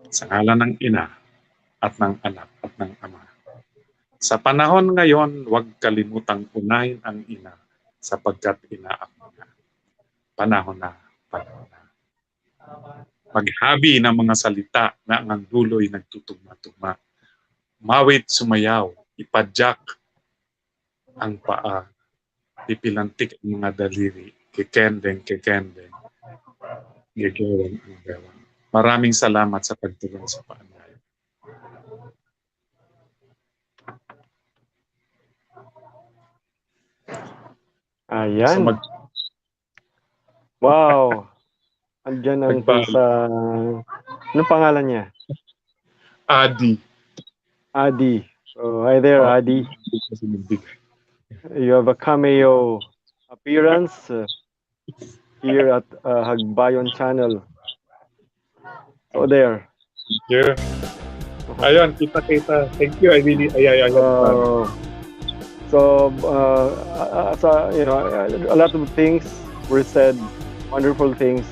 Sa ngalan ng ina at ng anak at ng ama. Sa panahon ngayon, huwag kalimutang unahin ang ina sapagkat ina ako na. Panahon na, panahon na. Maghabi ng mga salita na ang dulo'y nagtutugma-tugma. Mawit sumayaw, ipadyak ang paa, pipilantik ang mga daliri, kikendeng, gigewang ang bewang. Maraming salamat sa pagtugon sa paanyaya. Ayan. So Wow. Andyan ang sa... Anong pangalan niya? Adi. Adi. So, hi there, Adi. You have a cameo appearance here at Hagbayon Channel. So, there. Thank you. Ayun, kita. Thank you. I really, you know, a lot of things were said, wonderful things.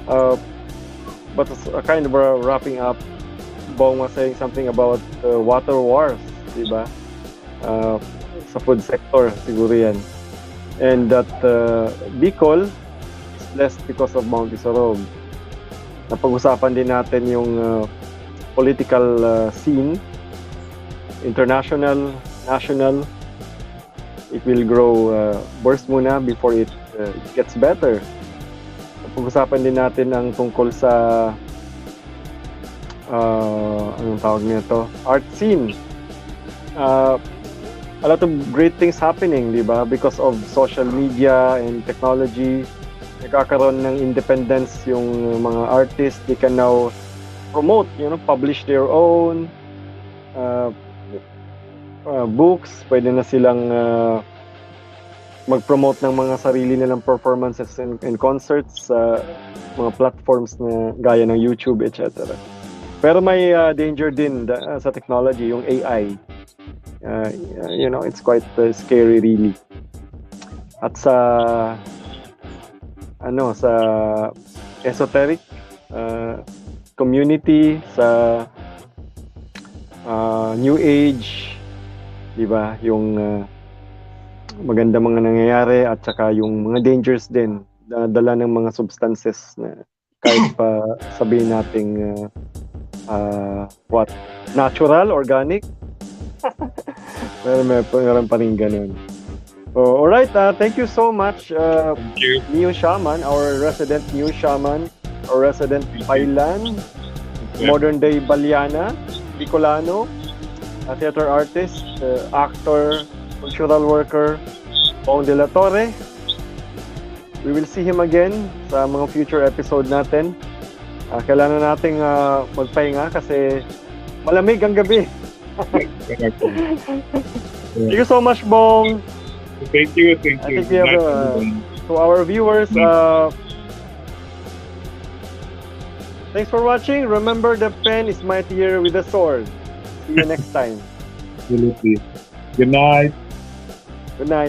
But a kind of wrapping up, Bong was saying something about water wars, diba? Sa food sector, siguro yan. And that Bicol is blessed because of Mount Isorog. Napag-usapan din natin yung political scene, international, national. It will grow worse muna before it gets better. Napag-usapan din natin ang tungkol sa anong tawag nito? Art scene. A lot of great things happening, di ba? Because of social media and technology. Nagkakaroon ng independence yung mga artists. They can now promote, publish their own books. Pwede na silang mag-promote ng mga sarili nilang performances and concerts sa mga platforms na gaya ng YouTube, etc. Pero may danger din sa technology, yung AI. It's quite scary really. At sa esoteric community, sa New Age, di ba? Yung maganda mga nangyayari at saka yung mga dangers din dala ng mga substances na kahit pa sabihin nating natural, organic. Meron pa rin ganun. So, alright, thank you so much, Neo Shaman, our resident Neo Shaman, our resident Bailan, modern day Baliana, Bicolano, theater artist, actor, cultural worker, Bong de la Torre. We will see him again sa mga future episode natin. Kailangan nating magpahinga kasi malamig ang gabi. Thank you so much, Bong. Thank you. I think we have, to our viewers, thanks for watching. Remember, the pen is mightier with the sword. See you next time. Absolutely. Good night. Good night.